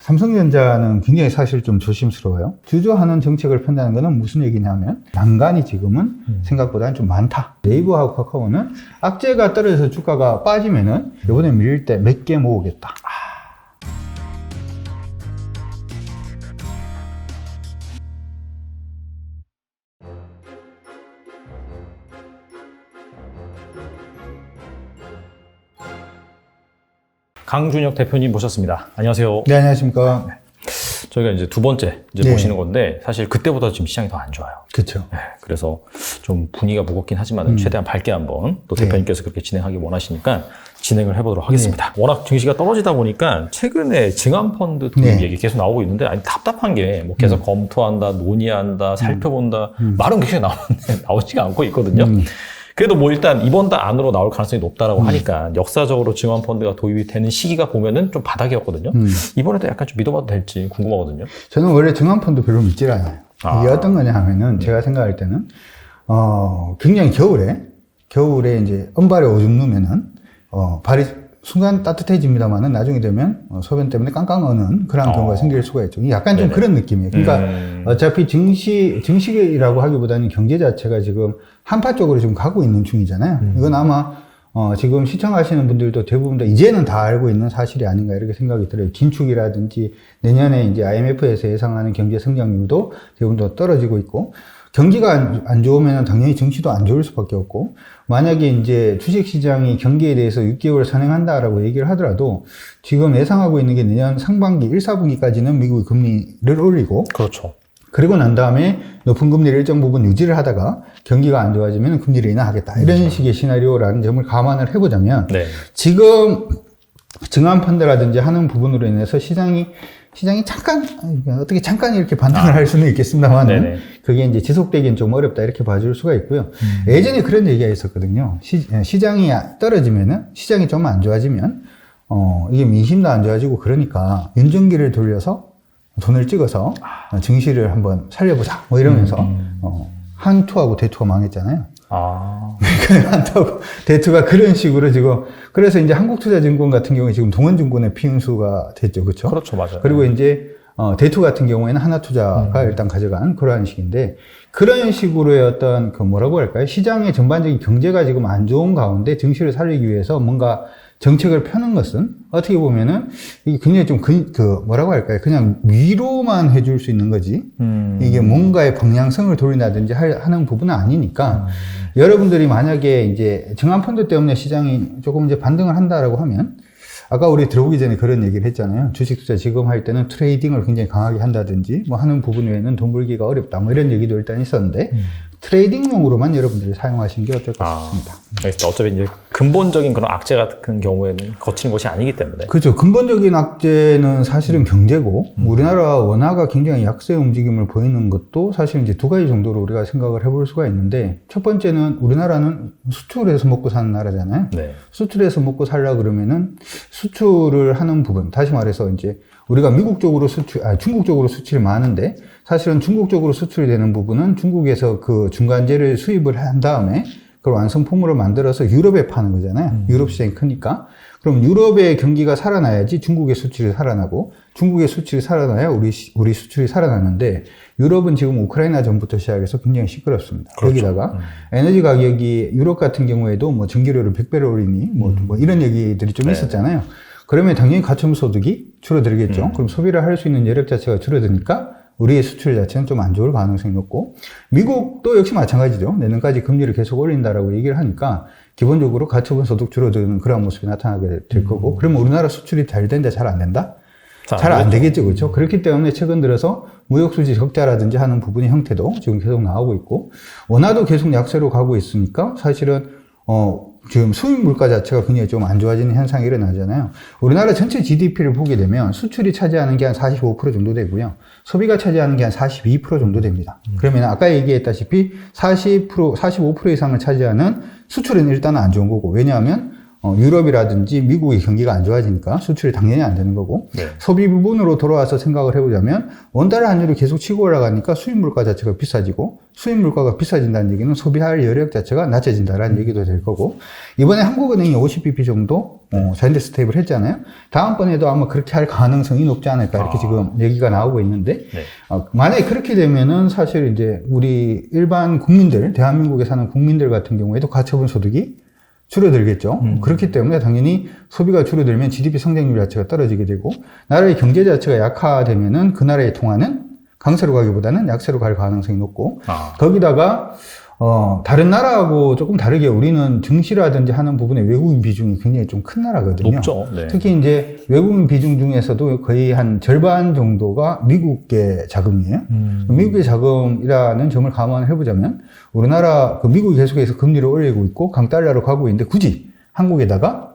삼성전자는 굉장히 사실 좀 조심스러워요. 주저하는 정책을 편다는 것은 무슨 얘기냐면 난간이 지금은 생각보다는 좀 많다. 네이버하고 카카오는 악재가 떨어져서 주가가 빠지면은 이번에 밀릴 때 몇 개 모으겠다. 강준혁 대표님 모셨습니다. 안녕하세요. 네, 안녕하십니까. 저희가 이제 두 번째 네. 모시는 건데 사실 그때보다 지금 시장이 더 안 좋아요. 그렇죠. 네, 그래서 좀 분위기가 무겁긴 하지만 최대한 밝게 한번 또 대표님께서 그렇게 진행하기 원하시니까 진행을 해보도록 하겠습니다. 워낙 증시가 떨어지다 보니까 최근에 증환펀드 도입 얘기 계속 나오고 있는데 아니 답답한 게 뭐 계속 검토한다, 논의한다, 살펴본다 말은 계속 나오는데 나오지가 않고 있거든요. 그래도 뭐 일단 이번 달 안으로 나올 가능성이 높다라고 하니까 역사적으로 증환펀드가 도입이 되는 시기가 보면은 좀 바닥이었거든요. 이번에도 약간 좀 믿어봐도 될지 궁금하거든요. 저는 원래 증환펀드 별로 믿질 않아요. 이게 어떤 거냐 하면은 제가 생각할 때는 굉장히 겨울에 이제 은발에 오줌 누면은 발이 순간 따뜻해집니다만은 나중에 되면 소변 때문에 깡깡 어는 그런 경우가 생길 수가 있죠. 약간 좀 그런 느낌이에요. 그러니까 어차피 증시라고 하기보다는 경제 자체가 지금 한파 쪽으로 지금 가고 있는 중이잖아요. 이건 아마 지금 시청하시는 분들도 대부분 다 이제는 다 알고 있는 사실이 아닌가 이렇게 생각이 들어요. 긴축이라든지 내년에 이제 IMF에서 예상하는 경제 성장률도 대부분 더 떨어지고 있고 경기가 안 좋으면 당연히 증시도 안 좋을 수밖에 없고 만약에 이제 주식시장이 경기에 대해서 6개월 선행한다라고 얘기를 하더라도 지금 예상하고 있는 게 내년 상반기 1, 4분기까지는 미국이 금리를 올리고 그렇죠. 그리고 난 다음에 높은 금리를 일정 부분 유지를 하다가 경기가 안 좋아지면 금리를 인하하겠다. 이런 식의 시나리오라는 점을 감안을 해보자면 지금 증환펀드라든지 하는 부분으로 인해서 시장이 잠깐 이렇게 반등을 할 수는 있겠습니다만 그게 이제 지속되기는 좀 어렵다 이렇게 봐줄 수가 있고요. 예전에 그런 얘기가 있었거든요. 시장이 떨어지면은 시장이 좀 안 좋아지면 이게 민심도 안 좋아지고 그러니까 윤전기를 돌려서 돈을 찍어서 증시를 한번 살려보자 뭐 이러면서 한투하고 대투가 망했잖아요. 한투하고 대투가 그런 식으로 지금 그래서 이제 한국투자증권 같은 경우에 지금 동원증권의 피응수가 됐죠, 그렇죠? 그렇죠, 맞아요. 그리고 이제 대투 같은 경우에는 하나투자가 일단 가져간 그러한 식인데 그런 식으로의 어떤 그 뭐라고 할까요? 시장의 전반적인 경제가 지금 안 좋은 가운데 증시를 살리기 위해서 뭔가 정책을 펴는 것은 어떻게 보면은 이게 굉장히 좀 뭐라고 할까요? 그냥 위로만 해줄 수 있는 거지. 이게 뭔가의 방향성을 돌린다든지 하는 부분은 아니니까 여러분들이 만약에 이제 증환펀드 때문에 시장이 조금 이제 반등을 한다라고 하면 아까 우리 들어오기 전에 그런 얘기를 했잖아요. 주식 투자 지금 할 때는 트레이딩을 굉장히 강하게 한다든지 뭐 하는 부분 외에는 돈 벌기가 어렵다 뭐 이런 얘기도 일단 있었는데 트레이딩용으로만 여러분들이 사용하시는 게 어떨까 싶습니다. 알겠습니다. 어차피 이제 근본적인 그런 악재 같은 경우에는 거치는 것이 아니기 때문에. 그렇죠. 근본적인 악재는 사실은 경제고 우리나라 원화가 굉장히 약세 움직임을 보이는 것도 사실 이제 두 가지 정도로 우리가 생각을 해볼 수가 있는데 첫 번째는 우리나라는 수출해서 먹고 사는 나라잖아요. 수출해서 먹고 살려 그러면은 수출을 하는 부분, 다시 말해서 이제 우리가 미국 쪽으로 중국 쪽으로 수출이 많은데 사실은 중국 쪽으로 수출이 되는 부분은 중국에서 그 중간재를 수입을 한 다음에 그걸 완성품으로 만들어서 유럽에 파는 거잖아요. 유럽 시장이 크니까. 그럼 유럽의 경기가 살아나야지 중국의 수출이 살아나고 중국의 수출이 살아나야 우리 수출이 살아나는데 유럽은 지금 우크라이나 전부터 시작해서 굉장히 시끄럽습니다. 거기다가 에너지 가격이 유럽 같은 경우에도 뭐 전기료를 100배로 올리니 뭐 이런 얘기들이 좀 있었잖아요. 그러면 당연히 가처분 소득이 줄어들겠죠. 그럼 소비를 할 수 있는 여력 자체가 줄어드니까 우리의 수출 자체는 좀 안 좋을 가능성이 높고 미국도 역시 마찬가지죠. 내년까지 금리를 계속 올린다라고 얘기를 하니까 기본적으로 가처분 소득 줄어드는 그런 모습이 나타나게 될 거고 그러면 우리나라 수출이 잘 되는데 잘 안 된다? 잘 안 되겠죠. 그렇죠? 그렇기 때문에 최근 들어서 무역수지 적자라든지 하는 부분의 형태도 지금 계속 나오고 있고 원화도 계속 약세로 가고 있으니까 사실은 지금 수입 물가 자체가 굉장히 좀 안 좋아지는 현상이 일어나잖아요. 우리나라 전체 GDP를 보게 되면 수출이 차지하는 게 한 45% 정도 되고요. 소비가 차지하는 게 한 42% 정도 됩니다. 그러면 아까 얘기했다시피 45% 이상을 차지하는 수출은 일단은 안 좋은 거고 왜냐하면 유럽이라든지 미국의 경기가 안 좋아지니까 수출이 당연히 안 되는 거고 네. 소비 부분으로 돌아와서 생각을 해보자면 원달러 환율이 계속 치고 올라가니까 수입 물가 자체가 비싸지고 수입 물가가 비싸진다는 얘기는 소비할 여력 자체가 낮아진다라는 얘기도 될 거고 이번에 한국은행이 50bp 정도 잔디 스텝을 했잖아요. 다음번에도 아마 그렇게 할 가능성이 높지 않을까 이렇게 지금 얘기가 나오고 있는데 네. 만약에 그렇게 되면은 사실 이제 우리 일반 국민들 대한민국에 사는 국민들 같은 경우에도 가처분 소득이 줄어들겠죠. 그렇기 때문에 당연히 소비가 줄어들면 GDP 성장률 자체가 떨어지게 되고 나라의 경제 자체가 약화되면은 그 나라의 통화는 강세로 가기보다는 약세로 갈 가능성이 높고 거기다가 다른 나라하고 조금 다르게 우리는 증시라든지 하는 부분에 외국인 비중이 굉장히 좀 큰 나라거든요. 높죠. 네. 특히 이제 외국인 비중 중에서도 거의 한 절반 정도가 미국계 자금이에요. 미국계 자금이라는 점을 감안해 보자면 우리나라 미국이 계속해서 금리를 올리고 있고 강달러로 가고 있는데 굳이 한국에다가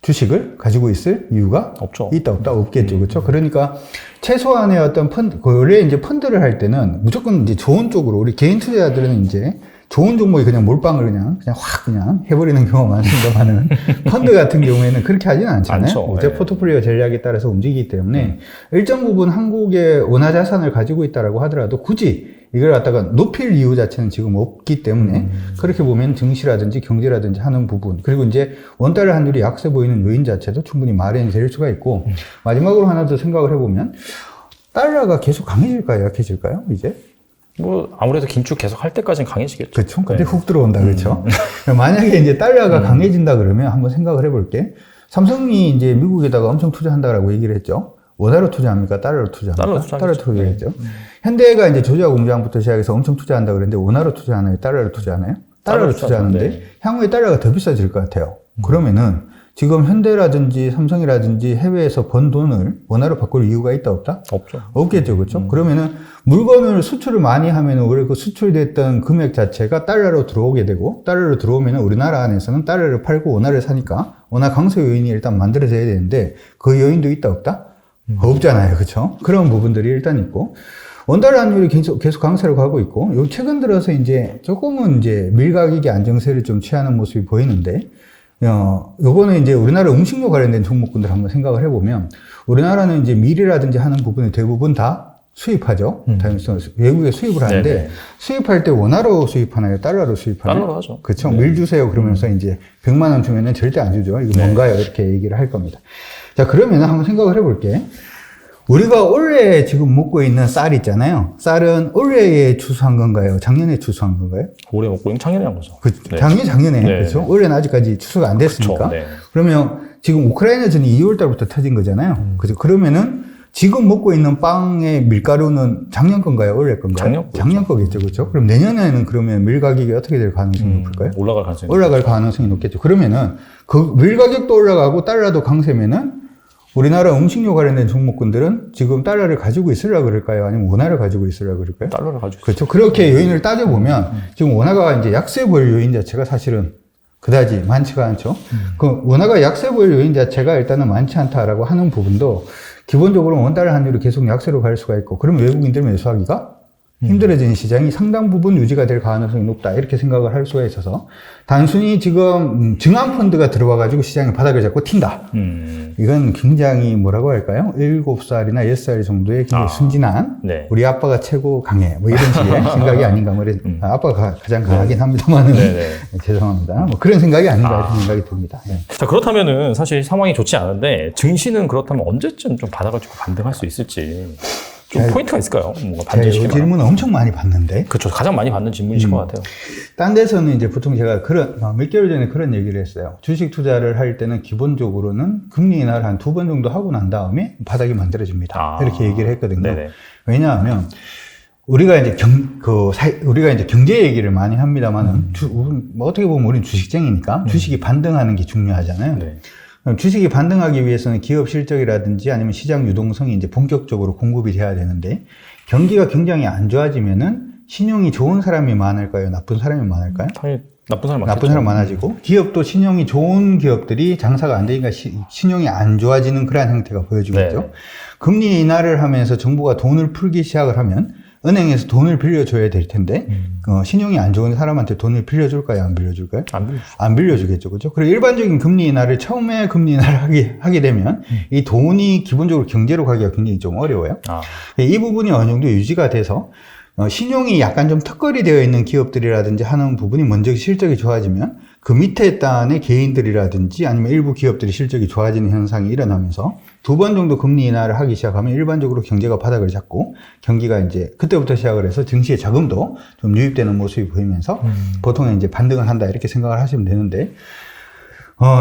주식을 가지고 있을 이유가 없죠. 있다 없다 없겠죠. 그렇죠? 그러니까 최소한의 어떤 펀드 원래 이제 펀드를 할 때는 무조건 이제 좋은 쪽으로 우리 개인 투자자들은 이제 좋은 종목이 그냥 몰빵을 그냥 확 그냥 해버리는 경우가 많습니다만은 펀드 같은 경우에는 그렇게 하지는 않잖아요. 제 포트폴리오 전략에 따라서 움직이기 때문에 일정 부분 한국의 원화 자산을 가지고 있다라고 하더라도 굳이 이걸 갖다가 높일 이유 자체는 지금 없기 때문에 그렇게 보면 증시라든지 경제라든지 하는 부분 그리고 이제 원달러 환율이 약세 보이는 요인 자체도 충분히 마련이 될 수가 있고 마지막으로 하나 더 생각을 해보면 달러가 계속 강해질까요? 약해질까요? 이제? 뭐 아무래도 긴축 계속 할 때까지는 강해지겠죠. 그렇죠. 근데 훅 들어온다. 그렇죠. 만약에 이제 달러가 강해진다 그러면 한번 생각을 해볼게. 삼성이 이제 미국에다가 엄청 투자한다라고 얘기를 했죠. 원화로 투자합니까? 달러로 투자합니까? 달러 투자했죠. 현대가 이제 조지아 공장부터 시작해서 엄청 투자한다 그랬는데 원화로 투자하나요? 달러로 투자하나요? 달러로 투자하는데 향후에 달러가 더 비싸질 것 같아요. 그러면은 지금 현대라든지 삼성이라든지 해외에서 번 돈을 원화로 바꿀 이유가 있다 없다? 없죠. 없겠죠. 그렇죠? 그러면은 물건을 수출을 많이 하면은 원래 그 수출됐던 금액 자체가 달러로 들어오게 되고 달러로 들어오면은 우리나라 안에서는 달러를 팔고 원화를 사니까 원화 강세 요인이 일단 만들어져야 되는데 그 요인도 있다 없다? 없잖아요. 그렇죠? 그런 부분들이 일단 있고 원달러 환율이 계속 강세로 가고 있고 요 최근 들어서 이제 조금은 이제 밀가격이 안정세를 좀 취하는 모습이 보이는데 요거는 이제 우리나라 음식료 관련된 종목군들 한번 생각을 해보면 우리나라는 이제 밀이라든지 하는 부분을 대부분 다 수입하죠. 외국에 수입을 하는데 네네. 수입할 때 원화로 수입하나요? 달러로 수입하나요? 달러로 하죠. 그렇죠. 밀 주세요. 그러면서 이제 100만 원 주면은 절대 안 주죠. 이거 뭔가요? 이렇게 얘기를 할 겁니다. 자, 그러면 한번 생각을 해볼게. 우리가 올해 지금 먹고 있는 쌀 있잖아요. 쌀은 올해에 추수한 건가요? 작년에 추수한 건가요? 올해 먹고 있는 작년에 한 거죠. 네. 작년에. 네. 그렇죠. 올해는 아직까지 추수가 안 됐으니까. 그렇죠. 네. 그러면 지금 우크라이나전이 2월 달부터 터진 거잖아요. 그죠? 그러면은 지금 먹고 있는 빵의 밀가루는 작년 건가요? 올해 건가요? 작년 거겠죠. 그렇죠? 그럼 내년에는 그러면 밀 가격이 어떻게 될 가능성이 높을까요? 올라갈 가능성이 높겠죠. 그러면은 그 밀 가격도 올라가고 달러도 강세면은 우리나라 음식료 관련된 종목군들은 지금 달러를 가지고 있으려고 그럴까요? 아니면 원화를 가지고 있으려고 그럴까요? 달러를 가지고 그렇죠. 그렇게 요인을 따져보면 지금 원화가 이제 약세 보일 요인 자체가 사실은 그다지 많지가 않죠. 그 원화가 약세 보일 요인 자체가 일단은 많지 않다라고 하는 부분도 기본적으로 원달러 환율이 계속 약세로 갈 수가 있고 그러면 외국인들 매수하기가 힘들어지는 시장이 상당 부분 유지가 될 가능성이 높다 이렇게 생각을 할 수가 있어서 단순히 지금 증환펀드가 들어와가지고 시장의 바닥을 잡고 튄다 이건 굉장히 뭐라고 할까요? 7살이나 10살 정도의 굉장히 순진한 네. 우리 아빠가 최고 강해 뭐 이런 식의 생각이 아닌가 뭐 아빠가 가장 강하긴 합니다만은 죄송합니다 뭐 그런 생각이 아닌가 이런 생각이 듭니다. 네. 자, 그렇다면은 사실 상황이 좋지 않은데 증시는 그렇다면 언제쯤 좀 바닥을 좀 반등할 수 있을지 좀 포인트가 있을까요? 뭔가 반전시키는 질문을 엄청 많이 받는데. 그렇죠. 가장 많이 받는 질문이실 것 같아요. 딴 데서는 이제 보통 제가 몇 개월 전에 그런 얘기를 했어요. 주식 투자를 할 때는 기본적으로는 금리 인하를 한 2번 정도 하고 난 다음에 바닥이 만들어집니다. 이렇게 얘기를 했거든요. 네네. 왜냐하면 우리가 이제 우리가 이제 경제 얘기를 많이 합니다만은 어떻게 보면 우리는 주식쟁이니까 주식이 반등하는 게 중요하잖아요. 네. 주식이 반등하기 위해서는 기업 실적이라든지 아니면 시장 유동성이 이제 본격적으로 공급이 돼야 되는데 경기가 굉장히 안 좋아지면은 신용이 좋은 사람이 많을까요? 나쁜 사람이 많을까요? 당연히 나쁜 사람 나쁜 사람 많아지고 기업도 신용이 좋은 기업들이 장사가 안 되니까 신용이 안 좋아지는 그러한 형태가 보여지고 있죠. 금리 인하를 하면서 정부가 돈을 풀기 시작을 하면 은행에서 돈을 빌려줘야 될 텐데 신용이 안 좋은 사람한테 돈을 빌려줄까요? 안 빌려줄까요? 안 빌려주겠죠. 그죠? 그리고 일반적인 금리 인하를 처음에 금리 인하를 하게 되면 이 돈이 기본적으로 경제로 가기가 굉장히 좀 어려워요. 이 부분이 어느 정도 유지가 돼서 신용이 약간 좀 턱걸이 되어 있는 기업들이라든지 하는 부분이 먼저 실적이 좋아지면 그 밑에 단의 개인들이라든지 아니면 일부 기업들이 실적이 좋아지는 현상이 일어나면서 두 번 정도 금리 인하를 하기 시작하면 일반적으로 경제가 바닥을 잡고 경기가 이제 그때부터 시작을 해서 증시에 자금도 좀 유입되는 모습이 보이면서 보통은 이제 반등을 한다 이렇게 생각을 하시면 되는데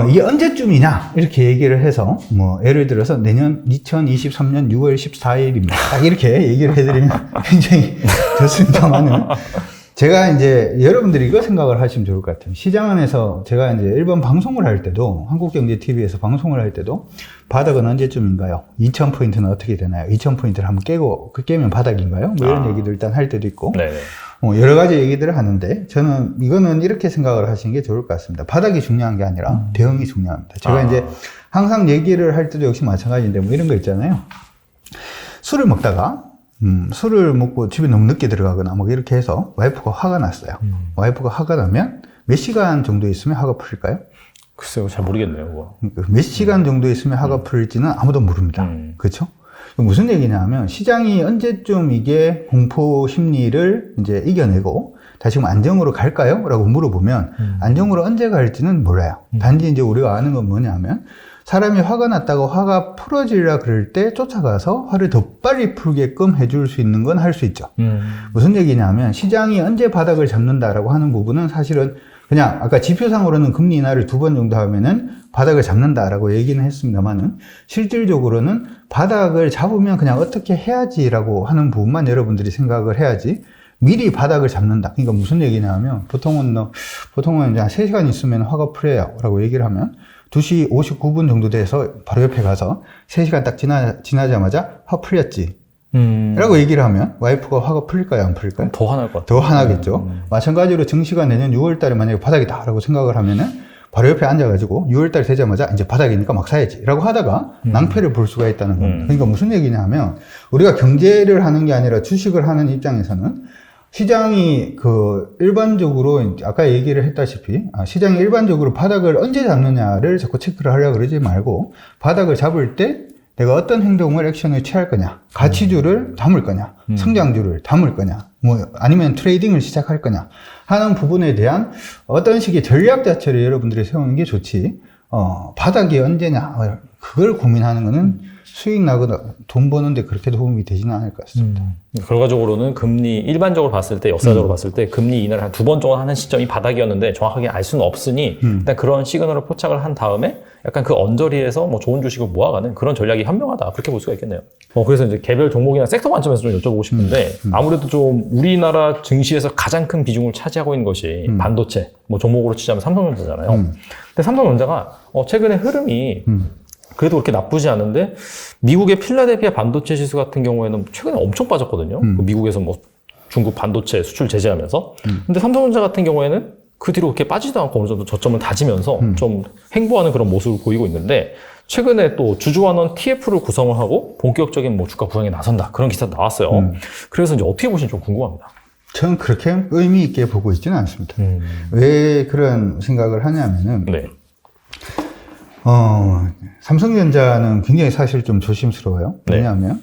이게 언제쯤이냐 이렇게 얘기를 해서 뭐 예를 들어서 내년 2023년 6월 14일입니다. 딱 이렇게 얘기를 해드리면 굉장히 좋습니다만은 제가 이제 여러분들이 이거 생각을 하시면 좋을 것 같아요. 시장 안에서 제가 이제 일반 방송을 할 때도 한국경제TV에서 방송을 할 때도 바닥은 언제쯤인가요? 2000포인트는 어떻게 되나요? 2000포인트를 한번 깨면 바닥인가요? 뭐 이런 얘기들 일단 할 때도 있고 여러 가지 얘기들을 하는데 저는 이거는 이렇게 생각을 하시는 게 좋을 것 같습니다. 바닥이 중요한 게 아니라 대응이 중요합니다. 제가 이제 항상 얘기를 할 때도 역시 마찬가지인데 뭐 이런 거 있잖아요. 술을 먹다가 술을 먹고 집에 너무 늦게 들어가거나 뭐 이렇게 해서 와이프가 화가 났어요. 와이프가 화가 나면 몇 시간 정도 있으면 화가 풀릴까요? 글쎄요, 잘 모르겠네요. 그거. 몇 시간 정도 있으면 화가 풀릴지는 아무도 모릅니다. 그렇죠? 무슨 얘기냐 하면 시장이 언제쯤 이게 공포 심리를 이제 이겨내고 다시금 안정으로 갈까요? 라고 물어보면 안정으로 언제 갈지는 몰라요. 단지 이제 우리가 아는 건 뭐냐 하면 사람이 화가 났다고 화가 풀어지려 그럴 때 쫓아가서 화를 더 빨리 풀게끔 해줄 수 있는 건 할 수 있죠. 무슨 얘기냐 하면 시장이 언제 바닥을 잡는다라고 하는 부분은 사실은 그냥 아까 지표상으로는 금리 인하를 2번 정도 하면은 바닥을 잡는다라고 얘기는 했습니다만은 실질적으로는 바닥을 잡으면 그냥 어떻게 해야지라고 하는 부분만 여러분들이 생각을 해야지 미리 바닥을 잡는다. 그러니까 무슨 얘기냐 하면 보통은 이제 한 3시간 있으면 화가 풀려요 라고 얘기를 하면 2시 59분 정도 돼서 바로 옆에 가서 3시간 딱 지나자마자 화 풀렸지. 라고 얘기를 하면 와이프가 화가 풀릴까요? 안 풀릴까요? 더 화날 것 같아요. 더 화나겠죠. 마찬가지로 증시가 내년 6월 달에 만약에 바닥이다 라고 생각을 하면은 바로 옆에 앉아가지고 6월 달 되자마자 이제 바닥이니까 막 사야지 라고 하다가 낭패를 볼 수가 있다는 겁니다. 그러니까 무슨 얘기냐 하면 우리가 경제를 하는 게 아니라 주식을 하는 입장에서는 시장이 일반적으로 아까 얘기를 했다시피 시장이 일반적으로 바닥을 언제 잡느냐를 자꾸 체크를 하려고 그러지 말고 바닥을 잡을 때 내가 어떤 행동을 액션을 취할 거냐, 가치주를 담을 거냐, 성장주를 담을 거냐, 뭐 아니면 트레이딩을 시작할 거냐 하는 부분에 대한 어떤 식의 전략 자체를 여러분들이 세우는 게 좋지 바닥이 언제냐 그걸 고민하는 거는 수익 나거나 돈 버는데 그렇게 도움이 되지는 않을 것 같습니다. 결과적으로는 일반적으로 봤을 때, 역사적으로 봤을 때 금리 인하를 한 2번 정도 하는 시점이 바닥이었는데 정확하게 알 수는 없으니 일단 그런 시그널을 포착을 한 다음에 약간 그 언저리에서 뭐 좋은 주식을 모아가는 그런 전략이 현명하다. 그렇게 볼 수가 있겠네요. 그래서 이제 개별 종목이나 섹터 관점에서 좀 여쭤보고 싶은데 아무래도 좀 우리나라 증시에서 가장 큰 비중을 차지하고 있는 것이 반도체, 뭐 종목으로 치자면 삼성전자잖아요. 근데 삼성전자가 최근에 흐름이 그래도 그렇게 나쁘지 않은데 미국의 필라델피아 반도체 지수 같은 경우에는 최근에 엄청 빠졌거든요. 미국에서 뭐 중국 반도체 수출 제재하면서. 근데 삼성전자 같은 경우에는 그 뒤로 그렇게 빠지지도 않고 어느 정도 저점을 다지면서 좀 횡보하는 그런 모습을 보이고 있는데 최근에 또 주주환원 TF를 구성을 하고 본격적인 뭐 주가 부양에 나선다. 그런 기사도 나왔어요. 그래서 이제 어떻게 보시는지 좀 궁금합니다. 저는 그렇게 의미 있게 보고 있지는 않습니다. 왜 그런 생각을 하냐면은 네. 삼성전자는 굉장히 사실 좀 조심스러워요. 왜냐하면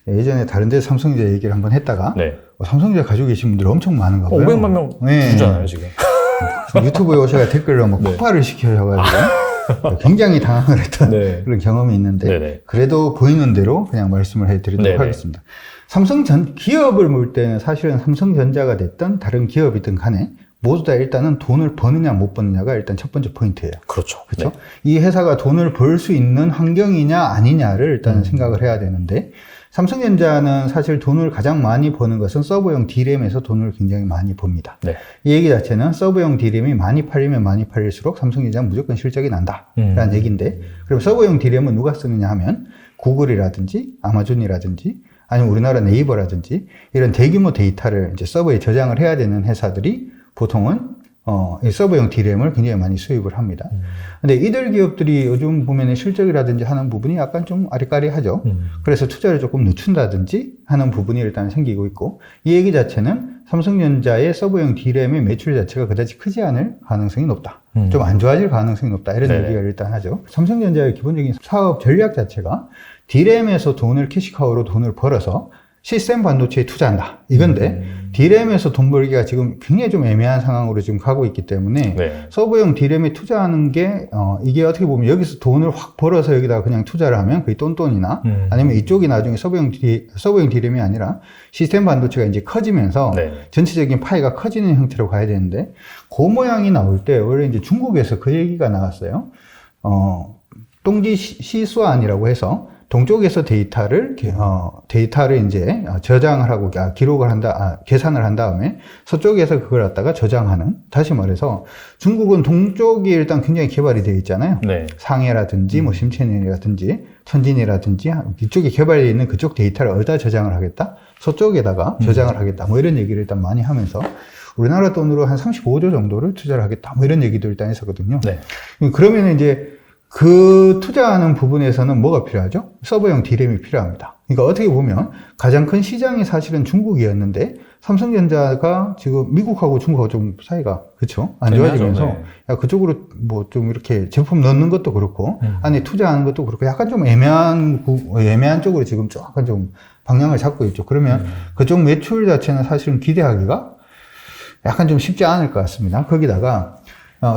예전에 다른 데서 삼성전자 얘기를 한번 했다가 삼성전자 가지고 계신 분들이 엄청 많은가 봐요. 500만 명 주잖아요, 지금. 유튜브에 오셔야 댓글로 뭐 폭발을 시켜가지고 굉장히 당황을 했던 그런 경험이 있는데 그래도 보이는 대로 그냥 말씀을 해드리도록 하겠습니다. 기업을 볼 때는 사실은 삼성전자가 됐든 다른 기업이든 간에 모두 다 일단은 돈을 버느냐 못 버느냐가 일단 첫 번째 포인트예요. 그렇죠. 그렇죠? 이 회사가 돈을 벌 수 있는 환경이냐 아니냐를 일단은 생각을 해야 되는데 삼성전자는 사실 돈을 가장 많이 버는 것은 서버용 D램에서 돈을 굉장히 많이 법니다. 이 얘기 자체는 서버용 D램이 많이 팔리면 많이 팔릴수록 삼성전자는 무조건 실적이 난다라는 얘기인데 그럼 서버용 D램은 누가 쓰느냐 하면 구글이라든지 아마존이라든지 아니면 우리나라 네이버라든지 이런 대규모 데이터를 이제 서버에 저장을 해야 되는 회사들이 보통은 이 서버용 D램을 굉장히 많이 수입을 합니다. 근데 이들 기업들이 요즘 보면은 실적이라든지 하는 부분이 약간 좀 아리까리하죠. 그래서 투자를 조금 늦춘다든지 하는 부분이 일단 생기고 있고, 이 얘기 자체는 삼성전자의 서버용 D램의 매출 자체가 그다지 크지 않을 가능성이 높다. 좀 안 좋아질 가능성이 높다. 이런 네네. 얘기가 일단 하죠. 삼성전자의 기본적인 사업 전략 자체가 D램에서 캐시카우로 돈을 벌어서 시스템 반도체에 투자한다. 이건데, D램에서 돈 벌기가 지금 굉장히 좀 애매한 상황으로 지금 가고 있기 때문에, 네. 서버용 D램에 투자하는 게, 이게 어떻게 보면 여기서 돈을 확 벌어서 여기다가 그냥 투자를 하면 그게 똔똔이나, 아니면 이쪽이 나중에 서버용 D램이 아니라 시스템 반도체가 이제 커지면서, 네. 전체적인 파이가 커지는 형태로 가야 되는데, 그 모양이 나올 때, 원래 이제 중국에서 그 얘기가 나왔어요. 동지 시수안이라고 해서, 동쪽에서 데이터를 이제 저장을 하고, 기록을 계산을 한 다음에 서쪽에서 그걸 갖다가 저장하는, 다시 말해서 중국은 동쪽이 일단 굉장히 개발이 되어 있잖아요. 네. 상해라든지, 뭐 심천이라든지, 천진이라든지, 이쪽에 개발되어 있는 그쪽 데이터를 어디다 저장을 하겠다? 서쪽에다가 저장을 하겠다. 뭐 이런 얘기를 일단 많이 하면서, 우리나라 돈으로 한 35조 정도를 투자를 하겠다. 뭐 이런 얘기도 일단 했었거든요. 네. 그러면 이제 그 투자하는 부분에서는 뭐가 필요하죠? 서버용 D램이 필요합니다. 그러니까 어떻게 보면 가장 큰 시장이 사실은 중국이었는데, 삼성전자가 지금 미국하고 중국하고 좀 사이가, 그쵸? 안 좋아지면서, 네. 야, 그쪽으로 뭐 좀 이렇게 제품 넣는 것도 그렇고, 안에 투자하는 것도 그렇고, 약간 좀 애매한 쪽으로 지금 약간 좀 방향을 잡고 있죠. 그러면 그쪽 매출 자체는 사실은 기대하기가 약간 좀 쉽지 않을 것 같습니다. 거기다가,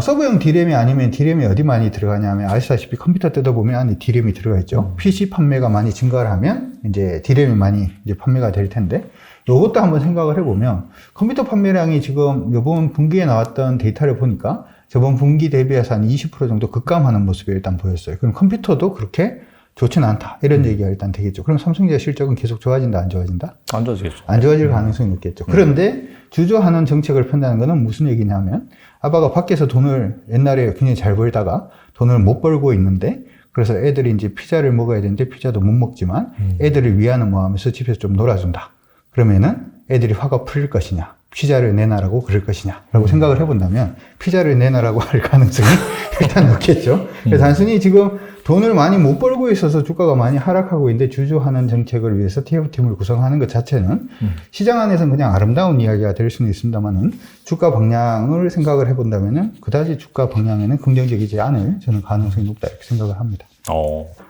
서버용 D램이 아니면 D램이 어디 많이 들어가냐면, 아시다시피 컴퓨터 뜯어보면 안에 D램이 들어가 있죠. PC 판매가 많이 증가를 하면, 이제 D램이 많이 이제 판매가 될 텐데, 요것도 한번 생각을 해보면, 컴퓨터 판매량이 지금 이번 분기에 나왔던 데이터를 보니까, 저번 분기 대비해서 한 20% 정도 급감하는 모습이 일단 보였어요. 그럼 컴퓨터도 그렇게 좋지는 않다. 이런 얘기가 일단 되겠죠. 그럼 삼성전자 실적은 계속 좋아진다, 안 좋아진다? 안 좋아지겠죠. 안 좋아질 가능성이 높겠죠. 그런데 주저하는 정책을 편다는 것은 무슨 얘기냐면, 아빠가 밖에서 돈을 옛날에 굉장히 잘 벌다가 돈을 못 벌고 있는데, 그래서 애들이 이제 피자를 먹어야 되는데 피자도 못 먹지만 애들을 위하는 마음에서 집에서 좀 놀아준다. 그러면은 애들이 화가 풀릴 것이냐, 피자를 내놔라고 그럴 것이냐 라고 생각을 해본다면 피자를 내놔라고 할 가능성이 일단 높겠죠. 그래서 단순히 지금 돈을 많이 못 벌고 있어서 주가가 많이 하락하고 있는데, 주주하는 정책을 위해서 TF팀을 구성하는 것 자체는 시장 안에서는 그냥 아름다운 이야기가 될 수는 있습니다만은, 주가 방향을 생각을 해본다면은 그다지 주가 방향에는 긍정적이지 않을 저는 가능성이 높다 이렇게 생각을 합니다.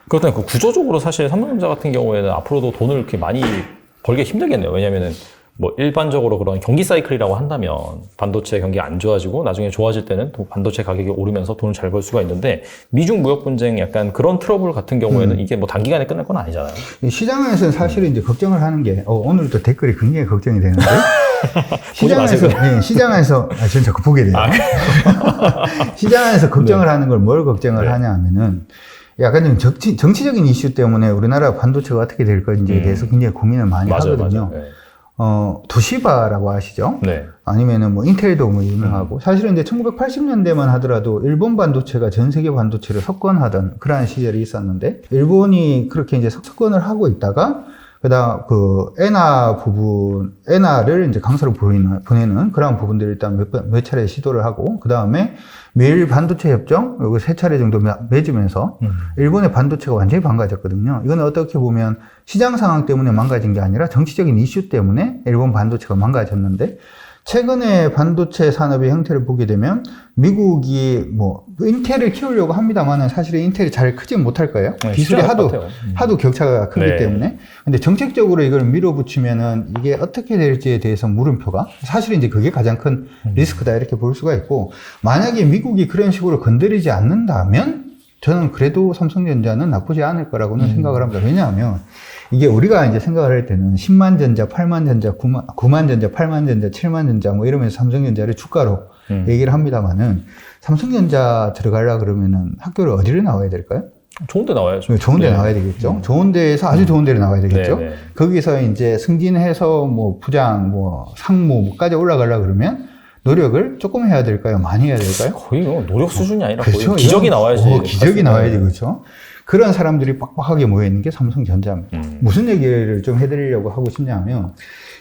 그렇다면 그 구조적으로 사실 삼성전자 같은 경우에는 앞으로도 돈을 이렇게 많이 벌기 힘들겠네요. 왜냐면은 뭐 일반적으로 그런 경기 사이클이라고 한다면 반도체 경기가 안 좋아지고 나중에 좋아질 때는 또 반도체 가격이 오르면서 돈을 잘 벌 수가 있는데, 미중 무역 분쟁 약간 그런 트러블 같은 경우에는 이게 뭐 단기간에 끝날 건 아니잖아요. 시장에서는 사실은 이제 걱정을 하는 게, 오늘도 댓글이 굉장히 걱정이 되는데, 시장에서, 저는 자꾸 보게 돼요. 시장에서 걱정을 하는 걸 뭘 걱정을 하냐 하면은, 약간 좀 정치적인 이슈 때문에 우리나라 반도체가 어떻게 될 건지에 대해서 굉장히 고민을 많이 하거든요. 네. 도시바라고 아시죠? 네. 아니면은 뭐 인텔도 뭐 유명하고, 사실은 이제 1980년대만 하더라도 일본 반도체가 전 세계 반도체를 석권하던 그러한 시절이 있었는데, 일본이 그렇게 이제 석권을 하고 있다가, 그다음 엔화를 이제 강세로 보내는 그런 부분들을 일단 몇 차례 시도를 하고, 그 다음에 미일 반도체 협정 요거 3차례 정도 맺으면서 일본의 반도체가 완전히 망가졌거든요. 이건 어떻게 보면 시장 상황 때문에 망가진 게 아니라 정치적인 이슈 때문에 일본 반도체가 망가졌는데, 최근에 반도체 산업의 형태를 보게 되면 미국이 뭐 인텔을 키우려고 합니다만은 사실은 인텔이 잘 크진 못할 거예요. 기술이 하도 격차가 크기 때문에. 근데 정책적으로 이걸 밀어붙이면은 이게 어떻게 될지에 대해서 물음표가, 사실은 이제 그게 가장 큰 리스크다 이렇게 볼 수가 있고, 만약에 미국이 그런 식으로 건드리지 않는다면 저는 그래도 삼성전자는 나쁘지 않을 거라고는 생각을 합니다. 왜냐하면 이게 우리가 이제 생각을 할 때는 10만 전자, 8만 전자, 9만 전자, 8만 전자, 7만 전자 뭐 이러면서 삼성전자를 주가로 얘기를 합니다만은, 삼성전자 들어가려 그러면은 학교를 어디를 나와야 될까요? 좋은 데 나와야죠. 좋은 데 나와야 되겠죠. 좋은 데에서 아주 좋은 데를 나와야 되겠죠. 네. 거기서 이제 승진해서 뭐 부장, 뭐 상무까지 올라가려 그러면 노력을 조금 해야 될까요? 많이 해야 될까요? 거의 뭐 노력 수준이 아니라 그렇죠? 거의 기적이 나와야지. 기적이 나와야지, 그렇죠? 그런 사람들이 빡빡하게 모여있는 게 삼성전자입니다. 무슨 얘기를 좀 해드리려고 하고 싶냐면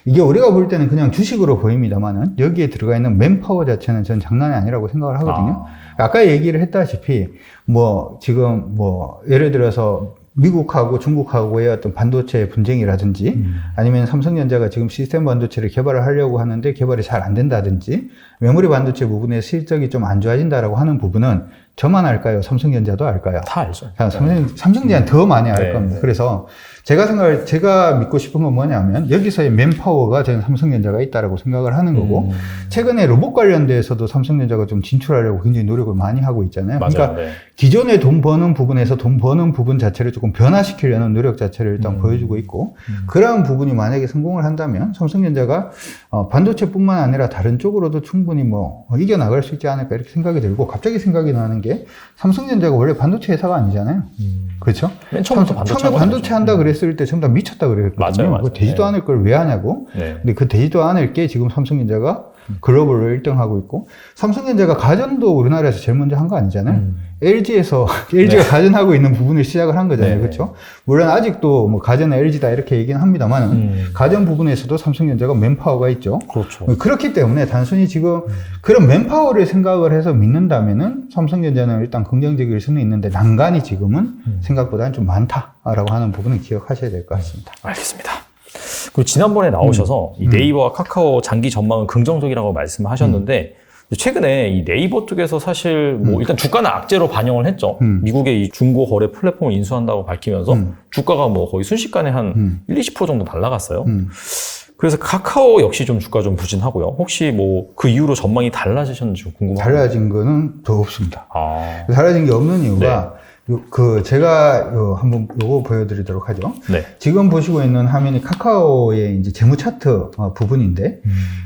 이게 우리가 볼 때는 그냥 주식으로 보입니다만은 여기에 들어가 있는 맨파워 자체는 전 장난이 아니라고 생각을 하거든요. 아까 얘기를 했다시피 뭐 지금 뭐 예를 들어서 미국하고 중국하고의 어떤 반도체 분쟁이라든지 아니면 삼성전자가 지금 시스템 반도체를 개발을 하려고 하는데 개발이 잘 안 된다든지 메모리 반도체 부분의 실적이 좀 안 좋아진다라고 하는 부분은 저만 알까요? 삼성전자도 알까요? 다 알죠. 삼성전자는 더 많이 알 네, 겁니다. 네. 그래서 제가 믿고 싶은 건 뭐냐면 여기서의 맨파워가 저는 삼성전자가 있다라고 생각을 하는 거고 최근에 로봇 관련돼서도 삼성전자가 좀 진출하려고 굉장히 노력을 많이 하고 있잖아요. 맞아요. 그러니까 네. 기존에 돈 버는 부분에서 돈 버는 부분 자체를 조금 변화시키려는 노력 자체를 일단 보여주고 있고 그러한 부분이 만약에 성공을 한다면 삼성전자가 반도체뿐만 아니라 다른 쪽으로도 충분히 뭐 이겨나갈 수 있지 않을까 이렇게 생각이 들고 갑자기 생각이 나는 게 삼성전자가 원래 반도체 회사가 아니잖아요. 그렇죠? 맨 처음부터 반도체 처음에 반도체 한다 그랬을 때 전부 다 미쳤다 그랬거든요. 맞아요. 그거 되지도 네. 않을 걸 왜 하냐고. 네. 근데 그 되지도 않을 게 지금 삼성전자가 글로벌로 1등하고 있고 삼성전자가 가전도 우리나라에서 제일 먼저 한 거 아니잖아요. LG가 가전하고 있는 부분을 시작을 한 거잖아요. 네. 그렇죠? 물론 아직도 뭐 가전은 LG다 이렇게 얘기는 합니다만은 가전 부분에서도 삼성전자가 맨파워가 있죠. 그렇죠. 그렇기 때문에 단순히 지금 그런 맨파워를 생각을 해서 믿는다면은 삼성전자는 일단 긍정적일 수는 있는데 난간이 지금은 생각보다는 좀 많다라고 하는 부분은 기억하셔야 될 것 같습니다. 알겠습니다. 그리고 지난번에 나오셔서 이 네이버와 카카오 장기 전망은 긍정적이라고 말씀하셨는데 최근에 이 네이버 쪽에서 사실 뭐 일단 주가는 악재로 반영을 했죠. 미국의 이 중고 거래 플랫폼을 인수한다고 밝히면서 주가가 뭐 거의 순식간에 한 1-20% 정도 날아갔어요. 그래서 카카오 역시 좀 주가 좀 부진하고요. 혹시 뭐 그 이후로 전망이 달라지셨는지 좀 궁금합니다. 달라진 거는 더 없습니다. 아, 달라진 게 없는 이유가 제가 한번 요거 보여드리도록 하죠. 네. 지금 보시고 있는 화면이 카카오의 이제 재무 차트 부분인데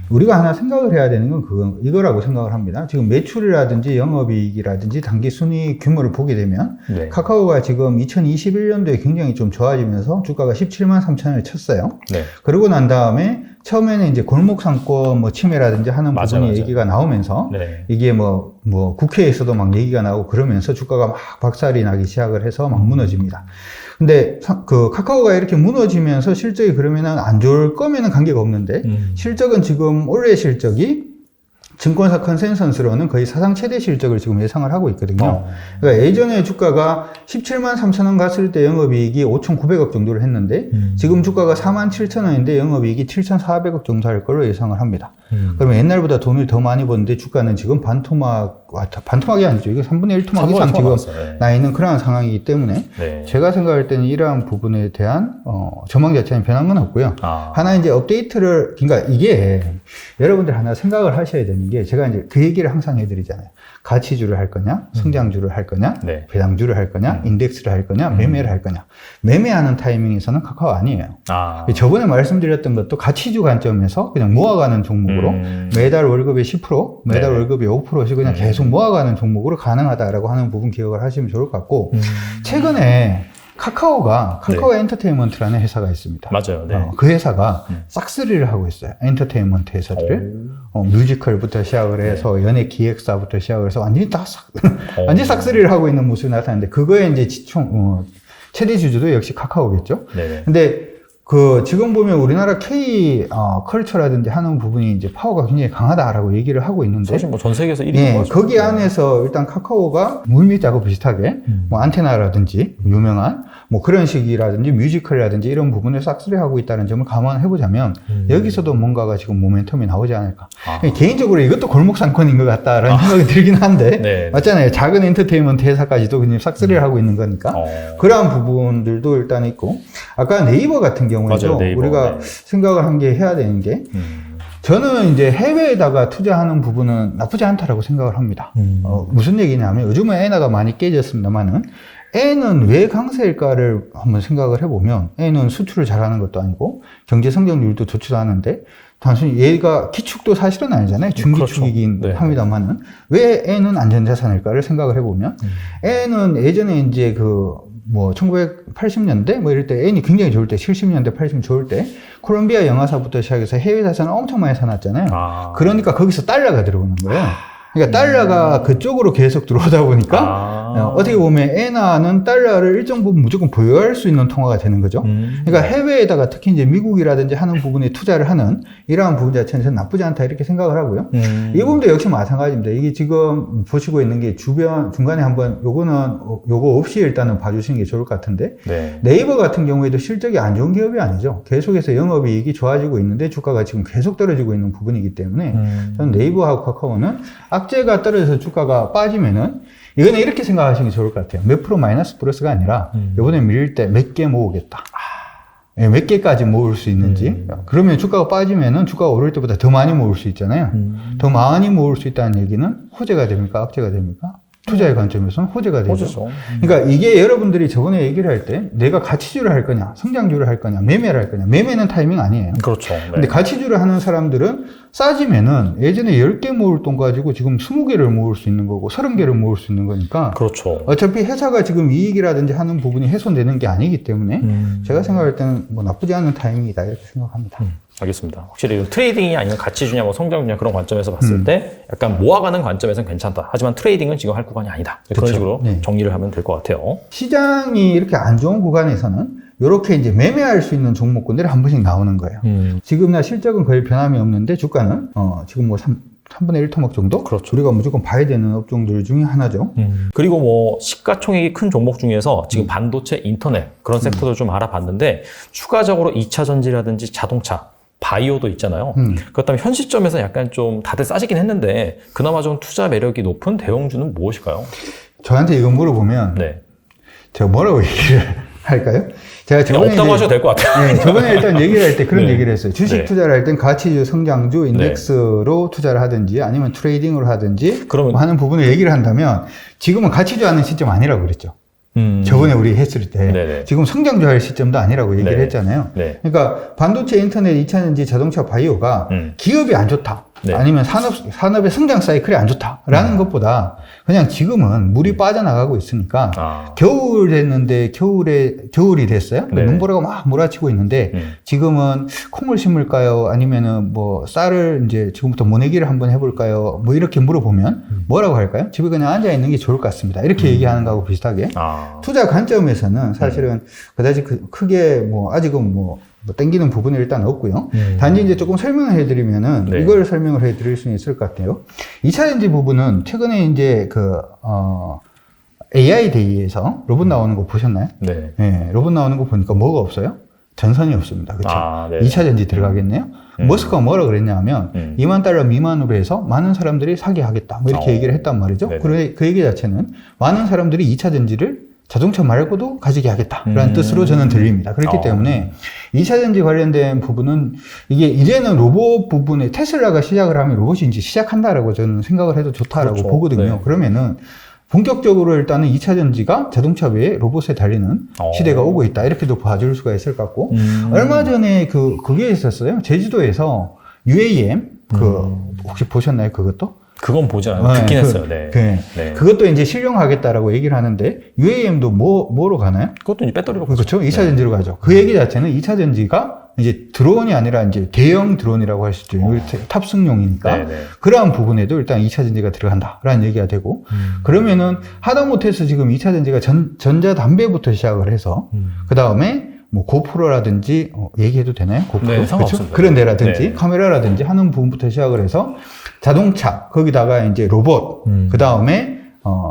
우리가 하나 생각을 해야 되는 건 이거라고 생각을 합니다. 지금 매출이라든지 영업이익이라든지 당기 순이익 규모를 보게 되면 네. 카카오가 지금 2021년도에 굉장히 좀 좋아지면서 주가가 17만 3천원을 쳤어요. 네. 그러고 난 다음에 처음에는 이제 골목 상권 뭐 침해라든지 하는 부분이 맞아요. 얘기가 나오면서 네. 이게 뭐 국회에서도 막 얘기가 나오고 그러면서 주가가 막 박살이 나기 시작을 해서 막 무너집니다. 근데 그 카카오가 이렇게 무너지면서 실적이 그러면은 안 좋을 거면은 관계가 없는데 실적은 지금 올해 실적이 증권사 컨센서스로는 거의 사상 최대 실적을 지금 예상을 하고 있거든요. 그러니까 예전에 주가가 17만 3천 원 갔을 때 영업이익이 5,900억 정도를 했는데 지금 주가가 4만 7천 원인데 영업이익이 7,400억 정도 할 걸로 예상을 합니다. 그러면 옛날보다 돈을 더 많이 버는데 주가는 지금 반토막이 아니죠. 이거 3분의 1 토막 이상 지금 나 있는 그런 상황이기 때문에 네. 제가 생각할 때는 이러한 부분에 대한 전망 자체는 변한 건 없고요. 하나 이제 업데이트를 그러니까 이게 여러분들 하나 생각을 하셔야 되는 게 제가 이제 그 얘기를 항상 해드리잖아요. 가치주를 할 거냐, 성장주를 할 거냐, 네. 배당주를 할 거냐, 인덱스를 할 거냐, 매매를 할 거냐. 매매하는 타이밍에서는 카카오 아니에요. 저번에 말씀드렸던 것도 가치주 관점에서 그냥 모아가는 종목으로 매달 월급의 10%, 매달 네. 월급의 5%씩 그냥 계속 모아가는 종목으로 가능하다라고 하는 부분 기억을 하시면 좋을 것 같고 최근에 카카오 엔터테인먼트라는 회사가 있습니다. 맞아요. 네. 그 회사가 싹쓸이를 하고 있어요. 엔터테인먼트 회사들을. 뮤지컬부터 시작을 해서 연예 기획사부터 시작을 해서 완전히 완전히 싹쓸이를 하고 있는 모습이 나타나는데 그거에 이제 최대 주주도 역시 카카오겠죠. 네네. 근데 지금 보면 우리나라 K 컬처라든지 하는 부분이 이제 파워가 굉장히 강하다라고 얘기를 하고 있는데 사실 뭐 전 세계에서 1위인 예, 거죠. 거기 안에서 일단 카카오가 물밑하고 비슷하게 뭐 안테나라든지 유명한 뭐 그런 식이라든지 뮤지컬이라든지 이런 부분을 싹쓸이하고 있다는 점을 감안해 보자면 여기서도 뭔가가 지금 모멘텀이 나오지 않을까. 개인적으로 이것도 골목 상권인 것 같다라는 생각이 들긴 한데 네. 맞잖아요. 작은 엔터테인먼트 회사까지도 그냥 싹쓸이를 하고 있는 거니까 그러한 부분들도 일단 있고 아까 네이버 같은 경우에도 맞아요, 네이버. 우리가 생각을 한 게 해야 되는 게 저는 이제 해외에다가 투자하는 부분은 나쁘지 않다라고 생각을 합니다. 무슨 얘기냐면 요즘은 엔화가 많이 깨졌습니다만은 N은 왜 강세일까를 한번 생각을 해보면 N은 수출을 잘하는 것도 아니고 경제 성장률도 좋지도 않은데 단순히 얘가 기축도 사실은 아니잖아요. 중기축이긴 그렇죠. 네. 합니다만은 왜 N은 안전자산일까를 생각을 해보면 N은 예전에 이제 1980년대 뭐 이럴 때 N이 굉장히 좋을 때 70년대 80년 좋을 때 콜롬비아 영화사부터 시작해서 해외 자산을 엄청 많이 사놨잖아요. 그러니까 거기서 달러가 들어오는 거예요. 그러니까 달러가 그쪽으로 계속 들어오다 보니까 어떻게 보면 엔화는 달러를 일정 부분 무조건 보유할 수 있는 통화가 되는 거죠. 그러니까 해외에다가 특히 이제 미국이라든지 하는 부분에 투자를 하는 이러한 부분 자체는 저는 나쁘지 않다 이렇게 생각을 하고요. 이 부분도 역시 마찬가지입니다. 이게 지금 보시고 있는 게 중간에 한번 요거 없이 일단은 봐주시는 게 좋을 것 같은데 네. 네이버 같은 경우에도 실적이 안 좋은 기업이 아니죠. 계속해서 영업이익이 좋아지고 있는데 주가가 지금 계속 떨어지고 있는 부분이기 때문에 저는 네이버하고 카카오는 악재가 떨어져서 주가가 빠지면은 이거는 이렇게 생각하시는 게 좋을 것 같아요. 몇 프로 마이너스 플러스가 아니라 이번에 밀릴 때 몇 개 모으겠다. 몇 개까지 모을 수 있는지. 그러면 주가가 빠지면은 주가가 오를 때보다 더 많이 모을 수 있잖아요. 더 많이 모을 수 있다는 얘기는 호재가 됩니까? 악재가 됩니까? 투자의 관점에서는 호재가 되죠. 호재죠. 그러니까 이게 여러분들이 저번에 얘기를 할 때 내가 가치주를 할 거냐, 성장주를 할 거냐, 매매를 할 거냐. 매매는 타이밍 아니에요. 그렇죠. 네. 근데 가치주를 하는 사람들은 싸지면은 예전에 10개 모을 돈 가지고 지금 20개를 모을 수 있는 거고 30개를 모을 수 있는 거니까 그렇죠. 어차피 회사가 지금 이익이라든지 하는 부분이 훼손되는 게 아니기 때문에 제가 생각할 때는 뭐 나쁘지 않은 타이밍이다 이렇게 생각합니다. 알겠습니다. 확실히 트레이딩이 아니면 가치주냐 뭐 성장주냐 그런 관점에서 봤을 때 약간 모아가는 관점에서는 괜찮다. 하지만 트레이딩은 지금 할 구간이 아니다. 그런 그렇죠. 식으로 네. 정리를 하면 될 것 같아요. 시장이 이렇게 안 좋은 구간에서는 이렇게 이제 매매할 수 있는 종목군들이 한 번씩 나오는 거예요. 지금이나 실적은 거의 변함이 없는데 주가는 지금 뭐 3분의 1 토막 정도? 그렇죠. 우리가 무조건 봐야 되는 업종들 중에 하나죠. 그리고 뭐 시가총액이 큰 종목 중에서 지금 반도체, 인터넷 그런 섹터도 좀 알아봤는데 추가적으로 2차 전지라든지 자동차 바이오도 있잖아요. 그렇다면 현 시점에서 약간 좀 다들 싸지긴 했는데 그나마 좀 투자 매력이 높은 대형주는 무엇일까요? 저한테 이거 물어보면 네. 제가 뭐라고 얘기를 할까요? 제가 저번에 없다고 하셔도 될 것 같아요. 네, 저번에 일단 얘기를 할 때 그런 네. 얘기를 했어요. 주식 네. 투자를 할 땐 가치주, 성장주, 인덱스로 투자를 하든지 아니면 트레이딩으로 하든지 그러면 뭐 하는 부분을 얘기를 한다면 지금은 가치주 하는 시점 아니라고 그랬죠. 저번에 우리 했을 때 네네. 지금 성장주 할 시점도 아니라고 얘기를 네. 했잖아요. 네. 그러니까 반도체, 인터넷, 2차전지, 자동차, 바이오가 기업이 안 좋다. 네. 아니면 산업의 성장 사이클이 안 좋다라는 것보다 그냥 지금은 물이 빠져나가고 있으니까 겨울 됐는데 겨울이 됐어요. 네. 눈보라가 막 몰아치고 있는데 지금은 콩을 심을까요? 아니면은 뭐 쌀을 이제 지금부터 모내기를 한번 해볼까요? 뭐 이렇게 물어보면 뭐라고 할까요? 집에 그냥 앉아 있는 게 좋을 것 같습니다. 이렇게 얘기하는 거하고 비슷하게 투자 관점에서는 사실은 그다지 크게 뭐 아직은 뭐 땡기는 부분이 일단 없고요. 단지 이제 조금 설명을 해드리면은 네. 이걸 설명을 해드릴 수는 있을 것 같아요. 2차전지 부분은 최근에 이제 AI 데이에서 로봇 나오는 거 보셨나요? 네. 네, 로봇 나오는 거 보니까 뭐가 없어요? 전선이 없습니다. 그렇죠? 네. 2차전지 들어가겠네요. 머스크가 뭐라 그랬냐 하면 $20,000 미만으로 해서 많은 사람들이 사게 하겠다. 뭐 이렇게 얘기를 했단 말이죠. 네네. 그 얘기 자체는 많은 사람들이 2차전지를 자동차 말고도 가지게 하겠다라는 뜻으로 저는 들립니다. 그렇기 때문에 2차전지 관련된 부분은 이게 이제는 로봇 부분에 테슬라가 시작을 하면 로봇이 이제 시작한다라고 저는 생각을 해도 좋다라고 그렇죠. 보거든요. 네. 그러면은 본격적으로 일단은 2차전지가 자동차 외에 로봇에 달리는 시대가 오고 있다. 이렇게도 봐줄 수가 있을 것 같고 얼마 전에 그게 있었어요. 제주도에서 UAM 혹시 보셨나요? 그것도? 그건 보지 않아요. 듣긴 했어요. 네. 네. 그것도 이제 실용하겠다라고 얘기를 하는데 UAM도 뭐로 가나요? 그것도 이제 배터리로 그렇죠. 2차전지로 가죠. 그 얘기 자체는 2차전지가 이제 드론이 아니라 이제 대형 드론이라고 할 수 있죠. 탑승용이니까. 네네. 그러한 부분에도 일단 2차전지가 들어간다라는 얘기가 되고 그러면은 하다못해서 지금 2차전지가 전자담배부터 시작을 해서 그 다음에 뭐 고프로라든지 얘기해도 되나요? 고프로? 네, 상관없습니다. 그런 데라든지 네. 카메라라든지 하는 부분부터 시작을 해서 자동차 거기다가 이제 로봇 그 다음에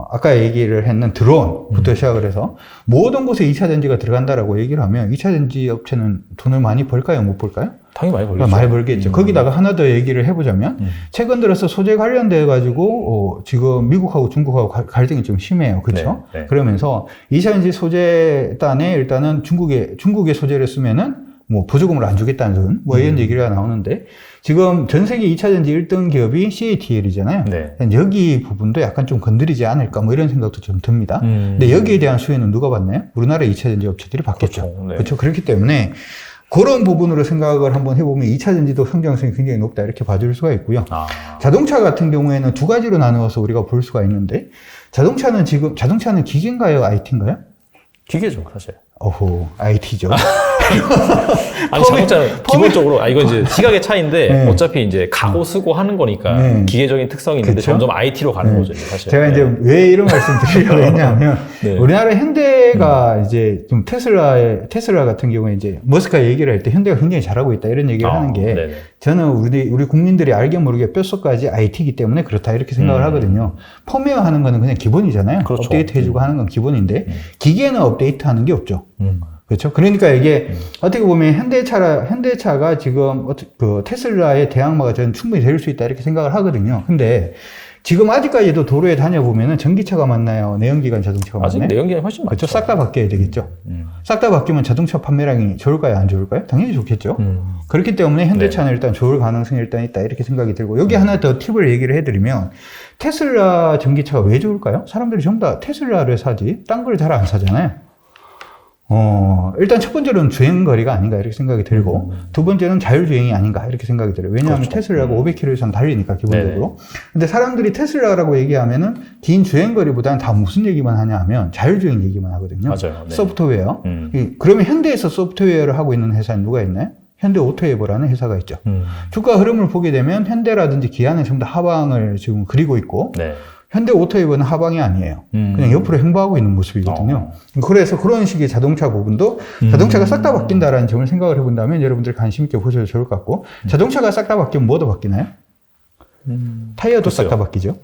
아까 얘기를 했는 드론부터 시작을 해서 모든 곳에 2차전지가 들어간다라고 얘기를 하면 2차전지 업체는 돈을 많이 벌까요? 못 벌까요? 당연히 많이 벌겠죠. 많이 벌겠죠. 거기다가 하나 더 얘기를 해보자면 최근 들어서 소재 관련돼 가지고 지금 미국하고 중국하고 갈등이 좀 심해요. 그렇죠? 네, 네. 그러면서 2차전지 소재단에 일단은 중국의 소재를 쓰면은 뭐 보조금을 안 주겠다는 뭐 이런 얘기가 나오는데 지금 전 세계 2차전지 1등 기업이 CATL이잖아요. 네. 여기 부분도 약간 좀 건드리지 않을까 뭐 이런 생각도 좀 듭니다. 근데 여기에 대한 수혜는 누가 받나요? 우리나라 2차전지 업체들이 받겠죠. 그렇죠. 네. 그렇죠. 그렇기 때문에 그런 부분으로 생각을 한번 해보면 2차전지도 성장성이 굉장히 높다 이렇게 봐줄 수가 있고요. 자동차 같은 경우에는 두 가지로 나누어서 우리가 볼 수가 있는데 자동차는 기계인가요? IT인가요? 기계죠, 사실. 어후, IT죠. 아니 자동차는 기본적으로 이건 이제 시각의 차이인데 네. 어차피 이제 가고 쓰고 하는 거니까 네. 기계적인 특성이 있는데 그쵸? 점점 IT로 가는 네. 거죠, 사실. 제가 이제 왜 이런 말씀 드리려고 했냐면, 네. 우리나라 현대가 이제 좀 테슬라 같은 경우에 이제 머스크가 얘기를 할 때 현대가 굉장히 잘하고 있다 이런 얘기를 하는 게 네네. 저는 우리 국민들이 알게 모르게 뼛속까지 IT이기 때문에 그렇다 이렇게 생각을 하거든요. 펌웨어 하는 거는 그냥 기본이잖아요. 그렇죠. 업데이트 해주고 하는 건 기본인데 기계는 업데이트 하는 게 없죠. 그렇죠. 그러니까 이게 어떻게 보면 현대차가 지금 그 테슬라의 대항마가 저는 충분히 될 수 있다 이렇게 생각을 하거든요. 근데 지금 아직까지도 도로에 다녀보면은 전기차가 맞나요? 내연기관 자동차가 아직 맞나요? 내연기관이 훨씬 많죠. 그렇죠. 싹 다 바뀌어야 되겠죠. 싹 다 바뀌면 자동차 판매량이 좋을까요? 안 좋을까요? 당연히 좋겠죠. 그렇기 때문에 현대차는 일단 좋을 가능성이 일단 있다 이렇게 생각이 들고 여기 하나 더 팁을 얘기를 해드리면 테슬라 전기차가 왜 좋을까요? 사람들이 전부 다 테슬라를 사지 딴 걸 잘 안 사잖아요. 일단 첫 번째로는 주행거리가 아닌가 이렇게 생각이 들고 두 번째는 자율주행이 아닌가 이렇게 생각이 들어요. 왜냐하면 그렇죠. 테슬라가 500km 이상 달리니까 기본적으로. 네네. 근데 사람들이 테슬라라고 얘기하면은 긴 주행거리보다는 다 무슨 얘기만 하냐 하면 자율주행 얘기만 하거든요. 맞아요. 네. 소프트웨어. 그러면 현대에서 소프트웨어를 하고 있는 회사는 누가 있나요? 현대 오토에버라는 회사가 있죠. 주가 흐름을 보게 되면 현대라든지 기아는 전부 다 하방을 지금 그리고 있고 네. 현대 오토에버는 하방이 아니에요. 그냥 옆으로 행보하고 있는 모습이거든요. 그래서 그런 식의 자동차 부분도 자동차가 싹 다 바뀐다라는 점을 생각을 해본다면 여러분들 관심 있게 보셔도 좋을 것 같고 자동차가 싹 다 바뀌면 뭐도 바뀌나요? 타이어도 싹 다 바뀌죠.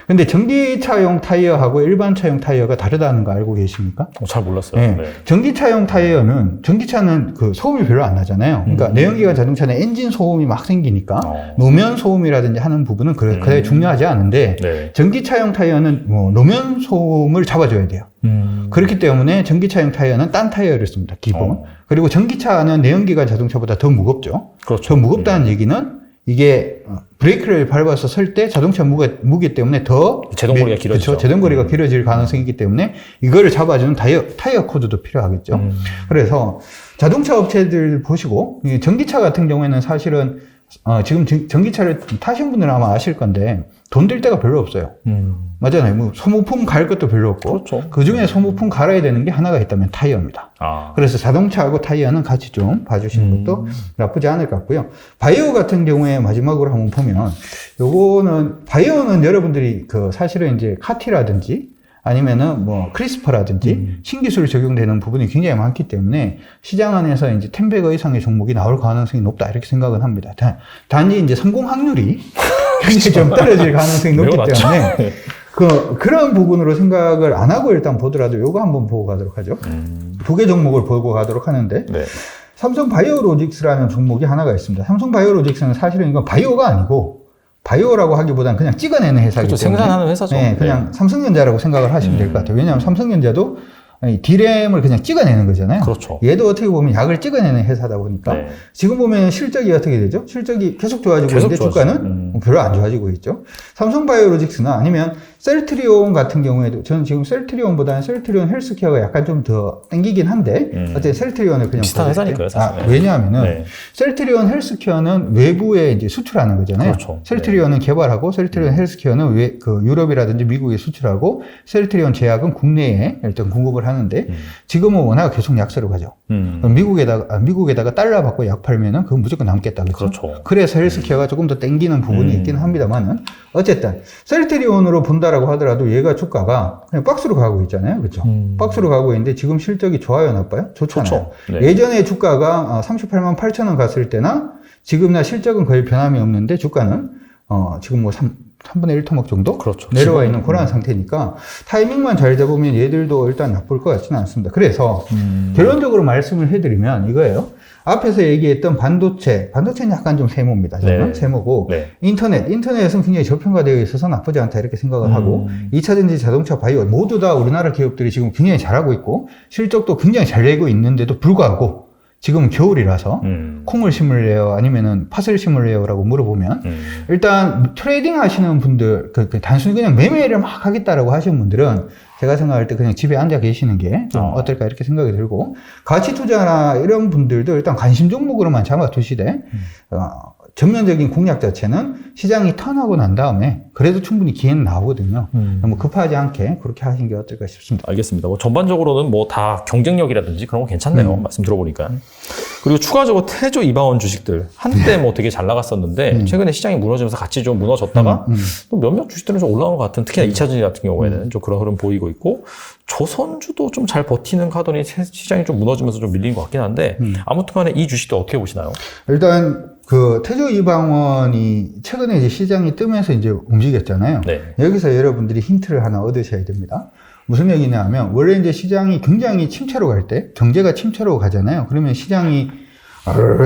근데 전기차용 타이어하고 일반 차용 타이어가 다르다는 거 알고 계십니까? 잘 몰랐어요. 네. 네. 전기차용 타이어는 전기차는 그 소음이 별로 안 나잖아요. 그러니까 내연기관 자동차는 엔진 소음이 막 생기니까 노면 소음이라든지 하는 부분은 그다지 중요하지 않은데 네. 전기차용 타이어는 뭐 노면 소음을 잡아줘야 돼요. 그렇기 때문에 전기차용 타이어는 딴 타이어를 씁니다. 기본. 그리고 전기차는 내연기관 자동차보다 더 무겁죠. 그렇죠. 더 무겁다는 얘기는 이게 브레이크를 밟아서 설 때 자동차 무게 때문에 더 제동거리가 길어지죠. 그렇죠. 제동거리가 길어질 가능성이 있기 때문에 이거를 잡아주는 타이어 코드도 필요하겠죠. 그래서 자동차 업체들 보시고 이 전기차 같은 경우에는 사실은 지금 전기차를 타신 분들은 아마 아실 건데 돈 들 데가 별로 없어요. 맞잖아요. 뭐 소모품 갈 것도 별로 없고 그렇죠. 그 중에 소모품 갈아야 되는 게 하나가 있다면 타이어입니다. 그래서 자동차하고 타이어는 같이 좀 봐주시는 것도 나쁘지 않을 것 같고요. 바이오 같은 경우에 마지막으로 한번 보면 요거는 바이오는 여러분들이 그 사실은 이제 카티라든지 아니면은 뭐 크리스퍼라든지 신기술이 적용되는 부분이 굉장히 많기 때문에 시장 안에서 이제 10배 이상의 종목이 나올 가능성이 높다 이렇게 생각은 합니다. 단지 이제 성공 확률이 굉장히 좀 떨어질 가능성이 높기 때문에 그런 부분으로 생각을 안 하고 일단 보더라도 요거 한번 보고 가도록 하죠. 두 개 종목을 보고 가도록 하는데 네. 삼성 바이오로직스라는 종목이 하나가 있습니다. 삼성 바이오로직스는 사실은 이건 바이오가 아니고 바이오라고 하기보다는 그냥 찍어내는 회사이기 그렇죠. 때문에 생산하는 회사죠. 네, 그냥 삼성전자라고 생각을 하시면 될 것 같아요. 왜냐하면 삼성전자도 D램을 그냥 찍어내는 거잖아요. 그렇죠. 얘도 어떻게 보면 약을 찍어내는 회사다 보니까 네. 지금 보면 실적이 어떻게 되죠? 실적이 계속 좋아지고 계속 있는데 좋아지죠. 주가는 별로 안 좋아지고 있죠. 삼성바이오로직스나 아니면 셀트리온 같은 경우에도 저는 지금 셀트리온보다는 셀트리온 헬스케어가 약간 좀 더 땡기긴 한데 어쨌든 셀트리온을 그냥 비슷한 회사니까요, 사실. 왜냐하면은 네. 셀트리온 헬스케어는 외부에 이제 수출하는 거잖아요. 그렇죠. 셀트리온은 개발하고 셀트리온 헬스케어는 그 유럽이라든지 미국에 수출하고 셀트리온 제약은 국내에 일단 공급을 하는데 지금은 워낙 계속 약세로 가죠. 미국에다가 달러 받고 약 팔면은 그건 무조건 남겠다. 그렇죠. 그래서 헬스케어가 조금 더 땡기는 부분이 있긴 합니다만은 어쨌든 셀트리온으로 본다라고 하더라도 얘가 주가가 그냥 박스로 가고 있잖아요. 그렇죠? 박스로 가고 있는데 지금 실적이 좋아요, 나빠요? 좋잖아요. 좋죠. 네. 예전에 주가가 38만 8천 원 갔을 때나 지금나 실적은 거의 변함이 없는데 주가는 지금 뭐 3분의 1 토막 정도 그렇죠. 내려와 지금, 있는 그런 상태니까 타이밍만 잘 잡으면 얘들도 일단 나쁠 것 같지는 않습니다. 그래서 결론적으로 말씀을 해드리면 이거예요. 앞에서 얘기했던 반도체는 약간 좀 세모입니다. 저는 네. 세모고 네. 인터넷은 굉장히 저평가되어 있어서 나쁘지 않다 이렇게 생각을 하고 2차전지, 자동차, 바이오 모두 다 우리나라 기업들이 지금 굉장히 잘하고 있고 실적도 굉장히 잘 내고 있는데도 불구하고 지금은 겨울이라서 콩을 심을래요? 아니면은 팥을 심을래요?라고 물어보면 일단 트레이딩 하시는 분들 단순히 그냥 매매를 막 하겠다라고 하시는 분들은 제가 생각할 때 그냥 집에 앉아 계시는 게 좀 어떨까 이렇게 생각이 들고 가치 투자나 이런 분들도 일단 관심 종목으로만 잡아 두시되 전면적인 공약 자체는 시장이 턴하고 난 다음에 그래도 충분히 기회는 나오거든요. 너무 급하지 않게 그렇게 하신 게 어떨까 싶습니다. 알겠습니다. 뭐 전반적으로는 뭐 다 경쟁력이라든지 그런 거 괜찮네요. 말씀 들어보니까. 그리고 추가적으로 태조 이방원 주식들 한때 뭐 되게 잘 나갔었는데 최근에 시장이 무너지면서 같이 좀 무너졌다가 또 몇몇 주식들은 좀 올라온 것 같은, 특히나 2차전지 같은 경우에는 좀 그런 흐름 보이고 있고, 조선주도 좀 잘 버티는 하더니 시장이 좀 무너지면서 좀 밀린 것 같긴 한데 아무튼 간에 이 주식도 어떻게 보시나요? 일단 그 태조 이방원이 최근에 이제 시장이 뜨면서 이제 움직였잖아요. 네. 여기서 여러분들이 힌트를 하나 얻으셔야 됩니다. 무슨 얘기냐 하면, 원래 이제 시장이 굉장히 침체로 갈 때, 경제가 침체로 가잖아요. 그러면 시장이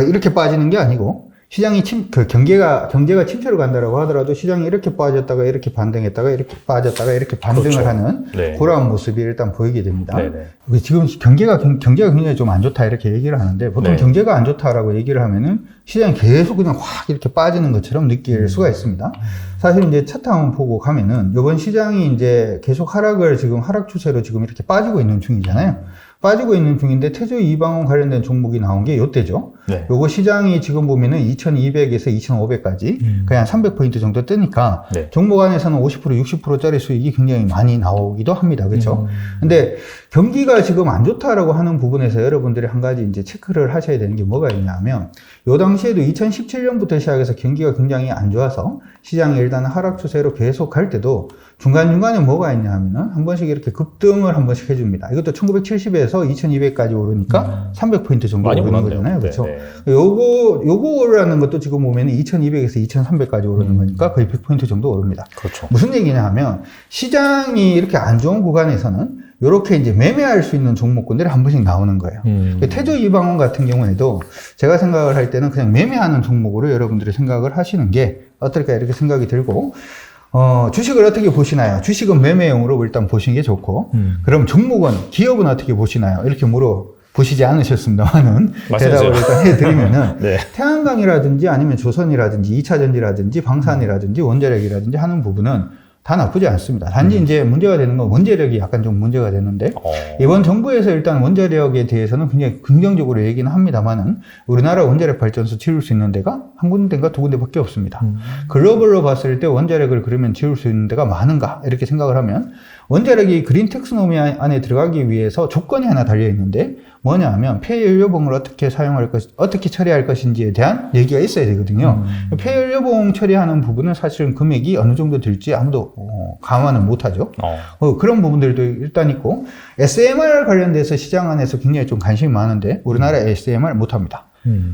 이렇게 빠지는 게 아니고, 시장이 경제가 침체로 간다라고 하더라도 시장이 이렇게 빠졌다가 이렇게 반등했다가 이렇게 빠졌다가 이렇게 반등을 그렇죠. 하는 네. 그러한 모습이 일단 보이게 됩니다. 네네. 지금 경제가 굉장히 좀 안 좋다 이렇게 얘기를 하는데, 보통 네. 경제가 안 좋다라고 얘기를 하면은 시장이 계속 그냥 확 이렇게 빠지는 것처럼 느낄 수가 있습니다. 사실 이제 차트 한번 보고 가면은 이번 시장이 이제 계속 지금 하락 추세로 지금 이렇게 빠지고 있는 중이잖아요. 빠지고 있는 중인데 태조 이방원 관련된 종목이 나온 게 요때죠. 네. 요거 시장이 지금 보면은 2200에서 2500까지 그냥 300포인트 정도 뜨니까 네. 종목 안에서는 50%, 60%짜리 수익이 굉장히 많이 나오기도 합니다. 그렇죠? 근데 경기가 지금 안 좋다라고 하는 부분에서 여러분들이 한 가지 이제 체크를 하셔야 되는 게 뭐가 있냐면, 요 당시에도 2017년부터 시작해서 경기가 굉장히 안 좋아서 시장이 일단 하락 추세로 계속 갈 때도 중간중간에 뭐가 있냐 하면은 한 번씩 이렇게 급등을 한 번씩 해줍니다. 이것도 1970에서 2200까지 오르니까 300포인트 정도 많이 오르는 올랐네요. 거잖아요. 그렇죠? 네, 요거라는 것도 지금 보면 2200에서 2300까지 오르는 거니까 거의 100포인트 정도 오릅니다. 그렇죠. 무슨 얘기냐 하면, 시장이 이렇게 안 좋은 구간에서는 이렇게 이제 매매할 수 있는 종목군들이 한 번씩 나오는 거예요. 태조 이방원 같은 경우에도 제가 생각을 할 때는 그냥 매매하는 종목으로 여러분들이 생각을 하시는 게 어떨까 이렇게 생각이 들고, 주식을 어떻게 보시나요? 주식은 매매용으로 일단 보시는 게 좋고, 그럼 종목은, 기업은 어떻게 보시나요? 이렇게 보시지 않으셨습니다만은 대답을 일단 해드리면은 네. 태양광이라든지 아니면 조선이라든지 2차전지라든지 방산이라든지 원자력이라든지 하는 부분은 다 나쁘지 않습니다. 단지 이제 문제가 되는 건 원자력이 약간 좀 문제가 되는데, 이번 정부에서 일단 원자력에 대해서는 굉장히 긍정적으로 얘기는 합니다만은 우리나라 원자력 발전소 지을 수 있는 데가 한 군데인가 두 군데밖에 없습니다. 글로벌로 봤을 때 원자력을 그러면 지을 수 있는 데가 많은가 이렇게 생각을 하면, 원자력이 그린 텍스노미 안에 들어가기 위해서 조건이 하나 달려 있는데, 뭐냐 하면 폐연료봉을 어떻게 처리할 것인지에 대한 얘기가 있어야 되거든요. 폐연료봉 처리하는 부분은 사실은 금액이 어느 정도 들지 아무도 감안을 못하죠. 그런 부분들도 일단 있고, SMR 관련돼서 시장 안에서 굉장히 좀 관심이 많은데 우리나라 SMR 못합니다.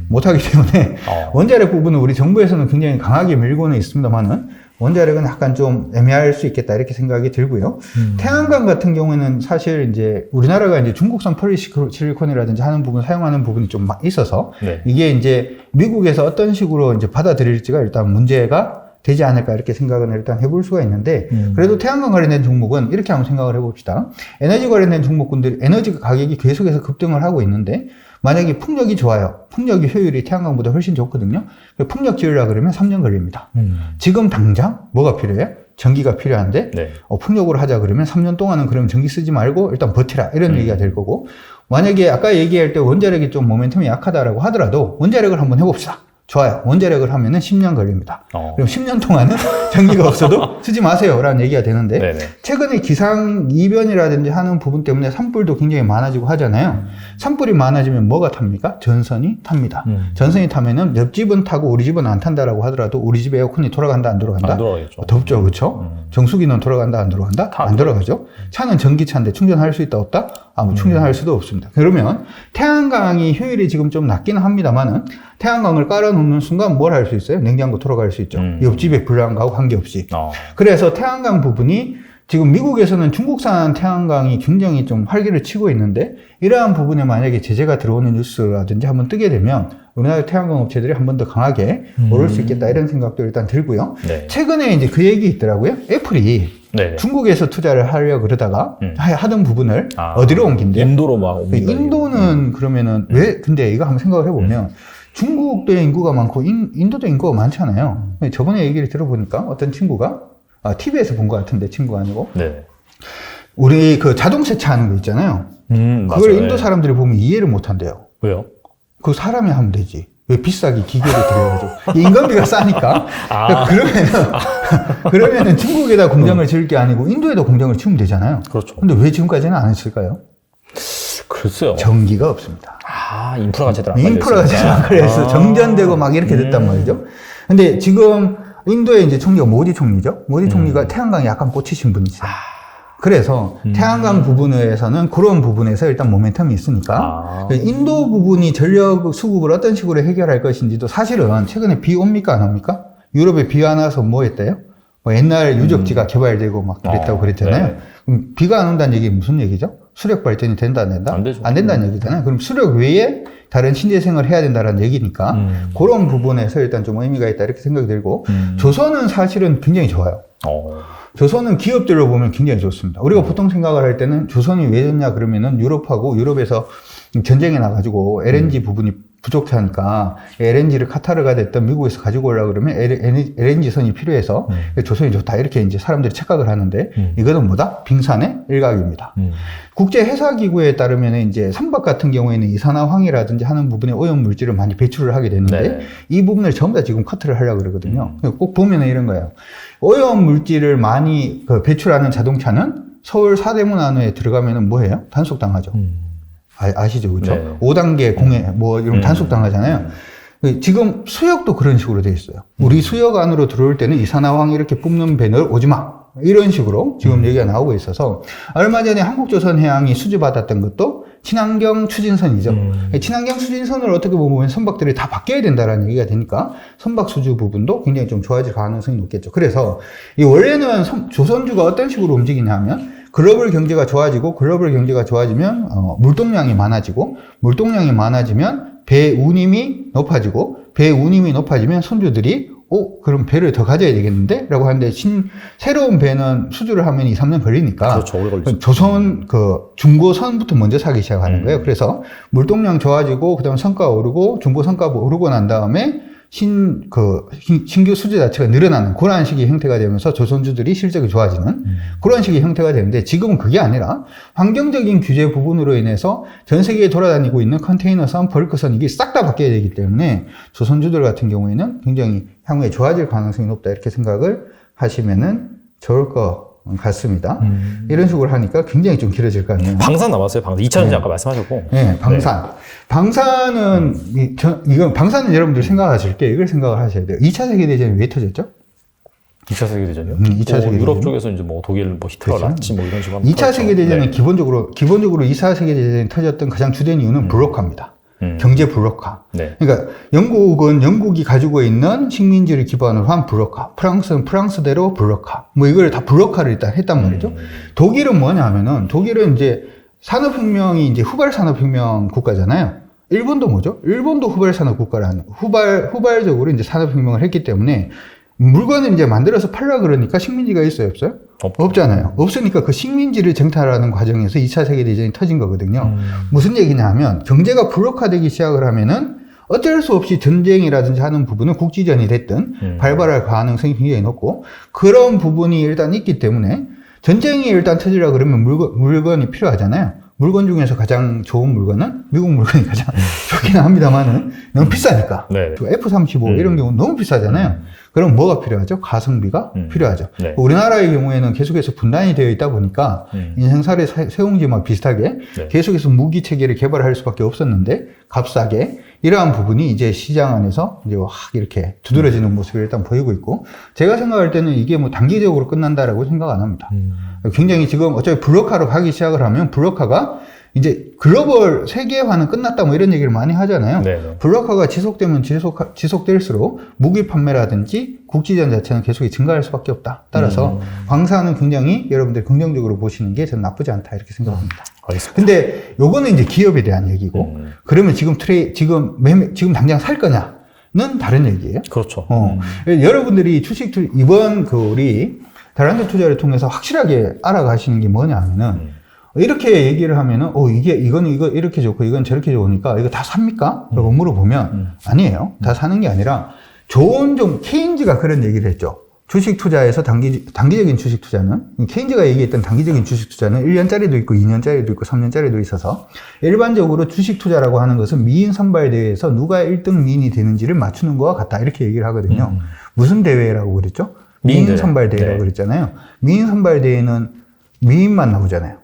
못하기 때문에 원자력 부분은 우리 정부에서는 굉장히 강하게 밀고는 있습니다만은 원자력은 약간 좀 애매할 수 있겠다 이렇게 생각이 들고요. 태양광 같은 경우에는 사실 이제 우리나라가 이제 중국산 폴리실리콘이라든지 하는 부분 사용하는 부분이 좀 있어서 네. 이게 이제 미국에서 어떤 식으로 이제 받아들일지가 일단 문제가 되지 않을까 이렇게 생각은 일단 해볼 수가 있는데, 그래도 태양광 관련된 종목은 이렇게 한번 생각을 해봅시다. 에너지 관련된 종목군들이 에너지 가격이 계속해서 급등을 하고 있는데, 만약에 풍력이 좋아요. 풍력이 효율이 태양광보다 훨씬 좋거든요. 풍력 지으려고 그러면 3년 걸립니다. 지금 당장 뭐가 필요해요? 전기가 필요한데, 네. 풍력으로 하자 그러면 3년 동안은 그럼 전기 쓰지 말고 일단 버티라 이런 얘기가 될 거고, 만약에 아까 얘기할 때 원자력이 좀 모멘텀이 약하다라고 하더라도 원자력을 한번 해봅시다. 좋아요. 원자력을 하면은 10년 걸립니다. 그럼 10년 동안은 전기가 없어도 쓰지 마세요 라는 얘기가 되는데, 네네. 최근에 기상 이변이라든지 하는 부분 때문에 산불도 굉장히 많아지고 하잖아요. 산불이 많아지면 뭐가 탑니까? 전선이 탑니다. 전선이 타면은 옆집은 타고 우리 집은 안 탄다라고 하더라도 우리 집 에어컨이 돌아간다 안 돌아간다? 안 돌아가겠죠. 덥죠. 그렇죠? 정수기는 돌아간다 안 돌아간다? 안 돌아가죠. 차는 전기차인데 충전할 수 있다 없다? 충전할 수도 없습니다. 그러면 태양광이 효율이 지금 좀 낮기는 합니다만은 태양광을 깔아놓는 순간 뭘 할 수 있어요? 냉장고 돌아갈 수 있죠. 옆집에 불난 거하고 관계없이. 그래서 태양광 부분이 지금 미국에서는 중국산 태양광이 굉장히 좀 활기를 치고 있는데, 이러한 부분에 만약에 제재가 들어오는 뉴스라든지 한번 뜨게 되면 우리나라 태양광 업체들이 한 번 더 강하게 오를 수 있겠다 이런 생각도 일단 들고요. 네. 최근에 이제 그 얘기 있더라고요. 애플이 네네. 중국에서 투자를 하려고 그러다가 하던 부분을 어디로 옮긴대요? 인도로 막 옮긴다. 인도는 그러면은 왜, 근데 이거 한번 생각을 해보면 중국도 인구가 많고 인도도 인구가 많잖아요. 저번에 얘기를 들어보니까 어떤 친구가 TV에서 본 것 같은데, 친구가 아니고, 네. 우리 그 자동 세차하는 거 있잖아요. 그걸 맞아요. 인도 사람들이 보면 이해를 못 한대요. 왜요? 그 사람이 하면 되지. 왜 비싸게 기계를 들여가지고. 인건비가 싸니까. 아. 그러면은 중국에다 공장을 지을 게 아니고 인도에다 공장을 지으면 되잖아요. 그렇죠. 근데 왜 지금까지는 안 했을까요? 글쎄요. 전기가 없습니다. 아, 인프라가 제대로 안 인프라가 제대로 안 그래서 정전되고 막 이렇게 됐단 말이죠. 근데 지금 인도의 이제 총리가 모디 총리죠. 모디 총리가 태양광에 약간 꽂히신 분이세요. 그래서 태양광 부분에서는 그런 부분에서 일단 모멘텀이 있으니까 인도 부분이 전력 수급을 어떤 식으로 해결할 것인지도 사실은 최근에 비 옵니까 안 옵니까? 유럽에 비 안 와서 뭐 했대요? 뭐 옛날 유적지가 개발되고 막 그랬다고 그랬잖아요. 네. 그럼 비가 안 온다는 얘기는 무슨 얘기죠? 수력 발전이 된다 안 된다? 안 되죠. 안 된다는 얘기잖아요. 그럼 수력 외에 다른 신재생을 해야 된다는 얘기니까 그런 부분에서 일단 좀 의미가 있다 이렇게 생각이 들고 조선은 사실은 굉장히 좋아요. 조선은 기업들로 보면 굉장히 좋습니다. 우리가 보통 생각을 할 때는 조선이 왜 좋냐 그러면은 유럽하고 유럽에서 전쟁에 나가지고 LNG 부분이 부족해 하니까 LNG를 카타르가 됐던 미국에서 가지고 오려고 그러면 LNG 선이 필요해서 조선이 좋다 이렇게 이제 사람들이 착각을 하는데 이거는 뭐다? 빙산의 일각입니다. 국제 회사 기구에 따르면 이제 선박 같은 경우에는 이산화황이라든지 하는 부분에 오염 물질을 많이 배출을 하게 되는데 네. 이 부분을 전부 다 지금 커트를 하려고 그러거든요. 꼭 보면은 이런 거예요. 오염 물질을 많이 배출하는 자동차는 서울 사대문 안에 들어가면은 뭐예요? 단속당하죠. 아시죠? 그렇죠? 네. 5단계 공해 뭐 이런 단속당하잖아요. 지금 수역도 그런 식으로 돼 있어요. 우리 수역 안으로 들어올 때는 이산화황 이렇게 뿜는 배널 오지 마. 이런 식으로 지금 얘기가 나오고 있어서 얼마 전에 한국조선해양이 수주받았던 것도 친환경 추진선이죠. 친환경 추진선을 어떻게 보면 선박들이 다 바뀌어야 된다라는 얘기가 되니까 선박 수주 부분도 굉장히 좀 좋아질 가능성이 높겠죠. 그래서 이 원래는 조선주가 어떤 식으로 움직이냐면 글로벌 경제가 좋아지고 글로벌 경제가 좋아지면 물동량이 많아지고 물동량이 많아지면 배 운임이 높아지고 배 운임이 높아지면 선주들이 그럼 배를 더 가져야 되겠는데? 라고 하는데, 새로운 배는 수주를 하면 2, 3년 걸리니까. 그렇죠, 오래 걸리죠. 조선, 중고선부터 먼저 사기 시작하는 거예요. 그래서 물동량 좋아지고, 그 다음에 성과가 오르고, 중고 성과가 오르고 난 다음에, 신규 수주 자체가 늘어나는 그런 식의 형태가 되면서 조선주들이 실적이 좋아지는 그런 식의 형태가 되는데 지금은 그게 아니라 환경적인 규제 부분으로 인해서 전 세계에 돌아다니고 있는 컨테이너선, 벌크선 이게 싹 다 바뀌어야 되기 때문에 조선주들 같은 경우에는 굉장히 향후에 좋아질 가능성이 높다 이렇게 생각을 하시면은 좋을 것 같습니다. 이런 식으로 하니까 굉장히 좀 길어질 것 같네요. 방산 남았어요. 방산 2000년대 아까 말씀하셨고. 네, 방산. 방산은 이건 방산은 여러분들 생각하실 게 이걸 생각을 하셔야 돼요. 2차 세계대전이 왜 터졌죠? 2차 세계대전이요? 2차 세계대전. 유럽 쪽에서 이제 뭐 독일, 뭐 히틀러, 그렇죠. 나치 뭐 이런 식으로. 2차 세계대전은 네. 기본적으로 2차 세계대전이 터졌던 가장 주된 이유는 불력화입니다. 경제 불력화. 네. 그러니까 영국은 영국이 가지고 있는 식민지를 기반으로 한 불력화. 프랑스는 프랑스대로 불력화. 뭐 이걸 다 불력화를 일단 했단 말이죠. 독일은 뭐냐 하면은 독일은 이제 산업혁명이 이제 후발 산업혁명 국가잖아요. 일본도 뭐죠? 일본도 후발 산업 국가를 하는 후발적으로 이제 산업혁명을 했기 때문에 물건을 이제 만들어서 팔라 그러니까 식민지가 있어요, 없어요? 없잖아요. 없으니까 그 식민지를 정탈하는 과정에서 2차 세계대전이 터진 거거든요. 무슨 얘기냐 하면 경제가 불력화되기 시작을 하면은 어쩔 수 없이 전쟁이라든지 하는 부분은 국지전이 됐든 발발할 가능성이 굉장히 높고 그런 부분이 일단 있기 때문에 전쟁이 일단 터지려 그러면 물건이 필요하잖아요. 물건 중에서 가장 좋은 물건은 미국 물건이 가장 좋기는 합니다만은 너무 비싸니까. 네. F-35 이런 경우는 너무 비싸잖아요. 그럼 뭐가 필요하죠? 가성비가 필요하죠. 네. 우리나라의 경우에는 계속해서 분단이 되어 있다 보니까 인생살이 세웅지와 비슷하게 네. 계속해서 무기 체계를 개발할 수밖에 없었는데 값싸게 이러한 부분이 이제 시장 안에서 이제 확 이렇게 두드러지는 모습을 일단 보이고 있고 제가 생각할 때는 이게 뭐 단기적으로 끝난다라고 생각 안 합니다. 굉장히 지금 어차피 블록화로 가기 시작을 하면 블록화가 이제 글로벌 세계화는 끝났다 뭐 이런 얘기를 많이 하잖아요. 네. 블록화가 지속되면 지속될수록 무기 판매라든지 국지전 자체는 계속 증가할 수밖에 없다. 따라서 방사는 굉장히 여러분들 긍정적으로 보시는 게 저는 나쁘지 않다 이렇게 생각합니다. 알겠습니다. 근데 요거는 이제 기업에 대한 얘기고 그러면 지금 지금 당장 살 거냐는 다른 얘기예요. 그렇죠. 여러분들이 이번 우리 다란트 투자를 통해서 확실하게 알아가시는 게 뭐냐 하면은 이렇게 얘기를 하면은 이거 이렇게 좋고 이건 저렇게 좋으니까 이거 다 삽니까? 라고 물어보면 아니에요. 다 사는 게 아니라 케인즈가 그런 얘기를 했죠. 주식 투자에서 단기적인 주식 투자는, 케인즈가 얘기했던 단기적인 주식 투자는 1년짜리도 있고 2년짜리도 있고 3년짜리도 있어서 일반적으로 주식 투자라고 하는 것은 미인 선발대회에서 누가 1등 미인이 되는지를 맞추는 거와 같다. 이렇게 얘기를 하거든요. 무슨 대회라고 그랬죠? 미인 선발대회라고 네. 그랬잖아요. 미인 선발대회는 미인만 나오잖아요.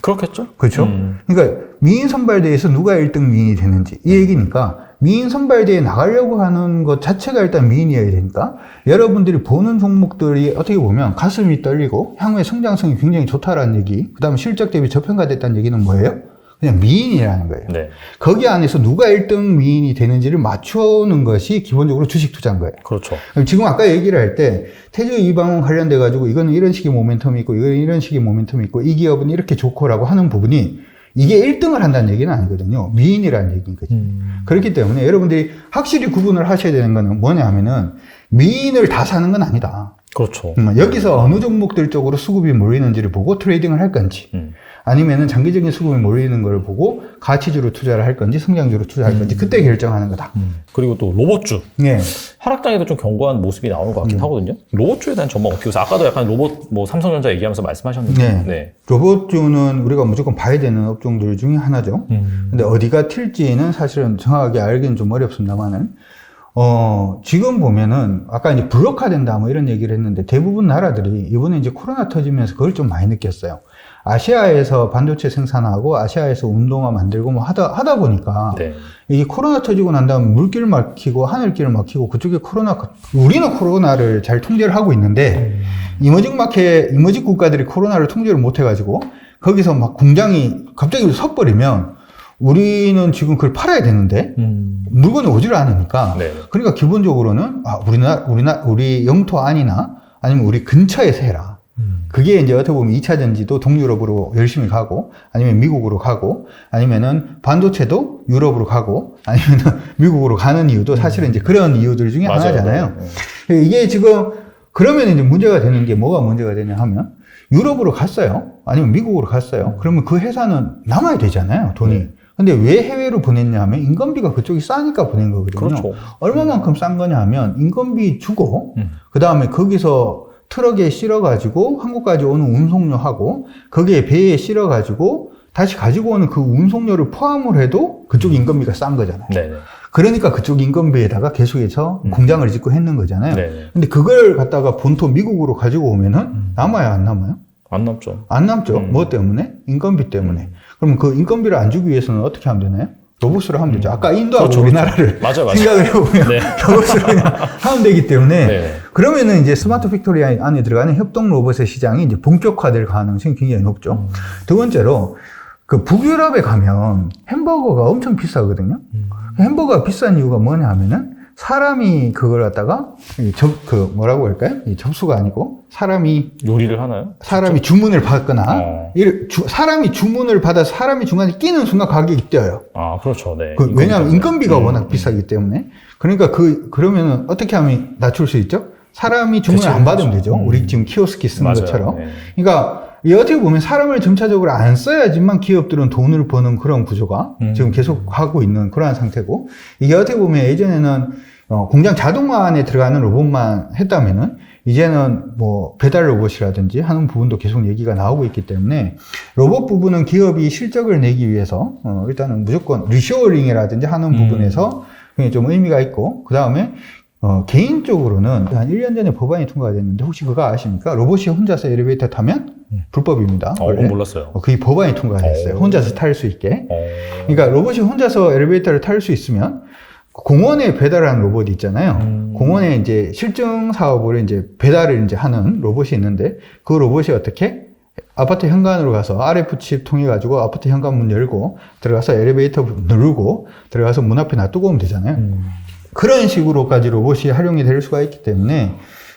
그렇겠죠? 그렇죠? 그러니까 미인 선발대회에서 누가 1등 미인이 되는지 이 얘기니까 미인 선발대회에 나가려고 하는 것 자체가 일단 미인이어야 되니까 여러분들이 보는 종목들이 어떻게 보면 가슴이 떨리고 향후의 성장성이 굉장히 좋다라는 얘기, 그 다음에 실적 대비 저평가됐다는 얘기는 뭐예요? 그냥 미인이라는 거예요. 네. 거기 안에서 누가 1등 미인이 되는지를 맞추는 것이 기본적으로 주식 투자인 거예요. 그렇죠. 지금 아까 얘기를 할 때 태조 이방원 관련돼 가지고 이거는 이런 식의 모멘텀이 있고 이거는 이런 식의 모멘텀이 있고 이 기업은 이렇게 좋고라고 하는 부분이 이게 1등을 한다는 얘기는 아니거든요. 미인이라는 얘기인 거죠. 그렇기 때문에 여러분들이 확실히 구분을 하셔야 되는 거는 뭐냐 하면은 미인을 다 사는 건 아니다. 그렇죠. 여기서 어느 종목들 쪽으로 수급이 몰리는지를 보고 트레이딩을 할 건지 아니면은 장기적인 수급이 몰리는 걸 보고 가치주로 투자를 할 건지 성장주로 투자할 건지 그때 결정하는 거다. 그리고 또 로봇주. 네. 하락장에도 좀 견고한 모습이 나오는 것 같긴 하거든요. 로봇주에 대한 전망 어떻게 보세요? 아까도 약간 로봇, 뭐 삼성전자 얘기하면서 말씀하셨는데. 네. 로봇주는 우리가 무조건 봐야 되는 업종들 중에 하나죠. 근데 어디가 튈지는 사실은 정확하게 알기는 좀 어렵습니다만은, 지금 보면은, 아까 이제 블록화된다 뭐 이런 얘기를 했는데 대부분 나라들이 이번에 이제 코로나 터지면서 그걸 좀 많이 느꼈어요. 아시아에서 반도체 생산하고 아시아에서 운동화 만들고 뭐 하다 보니까 네. 이게 코로나 터지고 난 다음에 물길 막히고 하늘길 막히고 그쪽에 우리는 코로나를 잘 통제를 하고 있는데 이머징 국가들이 코로나를 통제를 못 해가지고 거기서 막 공장이 갑자기 섰버리면 우리는 지금 그걸 팔아야 되는데 물건이 오지를 않으니까 네. 그러니까 기본적으로는 우리 영토 안이나 아니면 우리 근처에서 해라. 그게 이제 어떻게 보면 2차 전지도 동유럽으로 열심히 가고, 아니면 미국으로 가고, 아니면은 반도체도 유럽으로 가고, 아니면은 미국으로 가는 이유도 사실은 이제 그런 이유들 중에 맞아요. 하나잖아요. 네. 이게 지금, 그러면 이제 문제가 되는 게 뭐가 문제가 되냐 하면, 유럽으로 갔어요. 아니면 미국으로 갔어요. 그러면 그 회사는 남아야 되잖아요, 돈이. 네. 근데 왜 해외로 보냈냐 하면 인건비가 그쪽이 싸니까 보낸 거거든요. 그렇죠. 얼마만큼 싼 거냐 하면 인건비 주고, 그 다음에 거기서 트럭에 실어가지고 한국까지 오는 운송료하고 거기에 배에 실어가지고 다시 가지고 오는 그 운송료를 포함을 해도 그쪽 인건비가 싼 거잖아요. 네네. 그러니까 그쪽 인건비에다가 계속해서 공장을 짓고 했는 거잖아요. 네네. 근데 그걸 갖다가 본토 미국으로 가지고 오면은 남아요, 안 남아요? 안 남죠. 안 남죠. 뭐 때문에? 인건비 때문에. 그러면 그 인건비를 안 주기 위해서는 어떻게 하면 되나요? 로봇으로 하면 되죠. 아까 인도하고 그렇죠, 우리나라를 맞아요. 생각을 해보면 네. 로봇으로 그냥 하면 되기 때문에 네. 그러면은 이제 스마트 팩토리 안에 들어가는 협동 로봇의 시장이 이제 본격화될 가능성이 굉장히 높죠. 두 번째로 그 북유럽에 가면 햄버거가 엄청 비싸거든요. 햄버거가 비싼 이유가 뭐냐 하면은 사람이 그걸 갖다가 뭐라고 할까요? 접수가 아니고 사람이 요리를 하나요? 주문을 받거나 사람이 주문을 받아서 사람이 중간에 끼는 순간 가격이 뛰어요. 아, 그렇죠. 네. 왜냐하면 인건비가 워낙 비싸기 때문에. 그러니까 그러면은 어떻게 하면 낮출 수 있죠? 사람이 주문을 안 받으면 되죠. 우리 지금 키오스키 쓰는 맞아요. 것처럼. 네. 그러니까 이 어떻게 보면 사람을 점차적으로 안 써야지만 기업들은 돈을 버는 그런 구조가 지금 계속 하고 있는 그러한 상태고, 이게 어떻게 보면 예전에는 공장 자동화 안에 들어가는 로봇만 했다면은 이제는 뭐 배달 로봇이라든지 하는 부분도 계속 얘기가 나오고 있기 때문에 로봇 부분은 기업이 실적을 내기 위해서 일단은 무조건 리쇼어링이라든지 하는 부분에서 굉장히 좀 의미가 있고, 그 다음에 개인적으로는 한 1년 전에 법안이 통과됐는데 혹시 그거 아십니까? 로봇이 혼자서 엘리베이터 타면 불법입니다. 그건 몰랐어요. 그게 법안이 통과됐어요. 혼자서 탈 수 있게. 어. 그러니까 로봇이 혼자서 엘리베이터를 탈 수 있으면 공원에 배달하는 로봇이 있잖아요. 공원에 이제 실증 사업을 이제 배달을 이제 하는 로봇이 있는데 그 로봇이 어떻게? 아파트 현관으로 가서 RF 칩 통해 가지고 아파트 현관 문 열고 들어가서 엘리베이터 누르고 들어가서 문 앞에 놔두고 오면 되잖아요. 그런 식으로까지 로봇이 활용이 될 수가 있기 때문에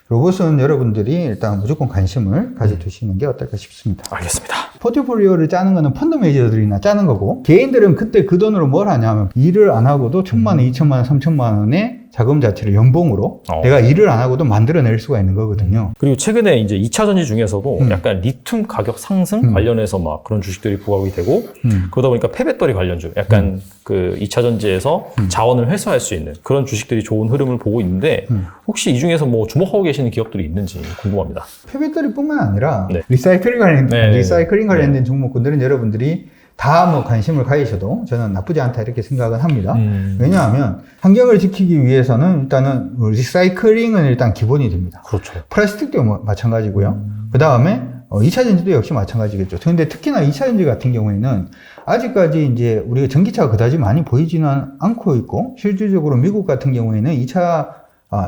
로봇은 여러분들이 일단 무조건 관심을 가져두시는 게 어떨까 싶습니다. 알겠습니다. 포트폴리오를 짜는 거는 펀드 매니저들이나 짜는 거고, 개인들은 그때 그 돈으로 뭘 하냐면 일을 안 하고도 1,000만 원, 2,000만 원, 3,000만 원의 자금 자체를 연봉으로 내가 일을 안 하고도 만들어낼 수가 있는 거거든요. 그리고 최근에 이제 2차 전지 중에서도 약간 리튬 가격 상승 관련해서 막 그런 주식들이 부각이 되고 그러다 보니까 폐배터리 관련주 약간 그 2차 전지에서 자원을 회수할 수 있는 그런 주식들이 좋은 흐름을 보고 있는데 혹시 이 중에서 뭐 주목하고 계시는 기업들이 있는지 궁금합니다. 폐배터리뿐만 아니라 네. 리사이클링 관련된 종목군들은 여러분들이 다 뭐 관심을 가지셔도 저는 나쁘지 않다 이렇게 생각은 합니다. 왜냐하면 환경을 지키기 위해서는 일단은 리사이클링은 일단 기본이 됩니다. 그렇죠. 플라스틱도 마찬가지고요. 그 다음에 2차 전지도 역시 마찬가지겠죠. 근데 특히나 2차 전지 같은 경우에는 아직까지 이제 우리가 전기차가 그다지 많이 보이지는 않고 있고 실질적으로 미국 같은 경우에는 2차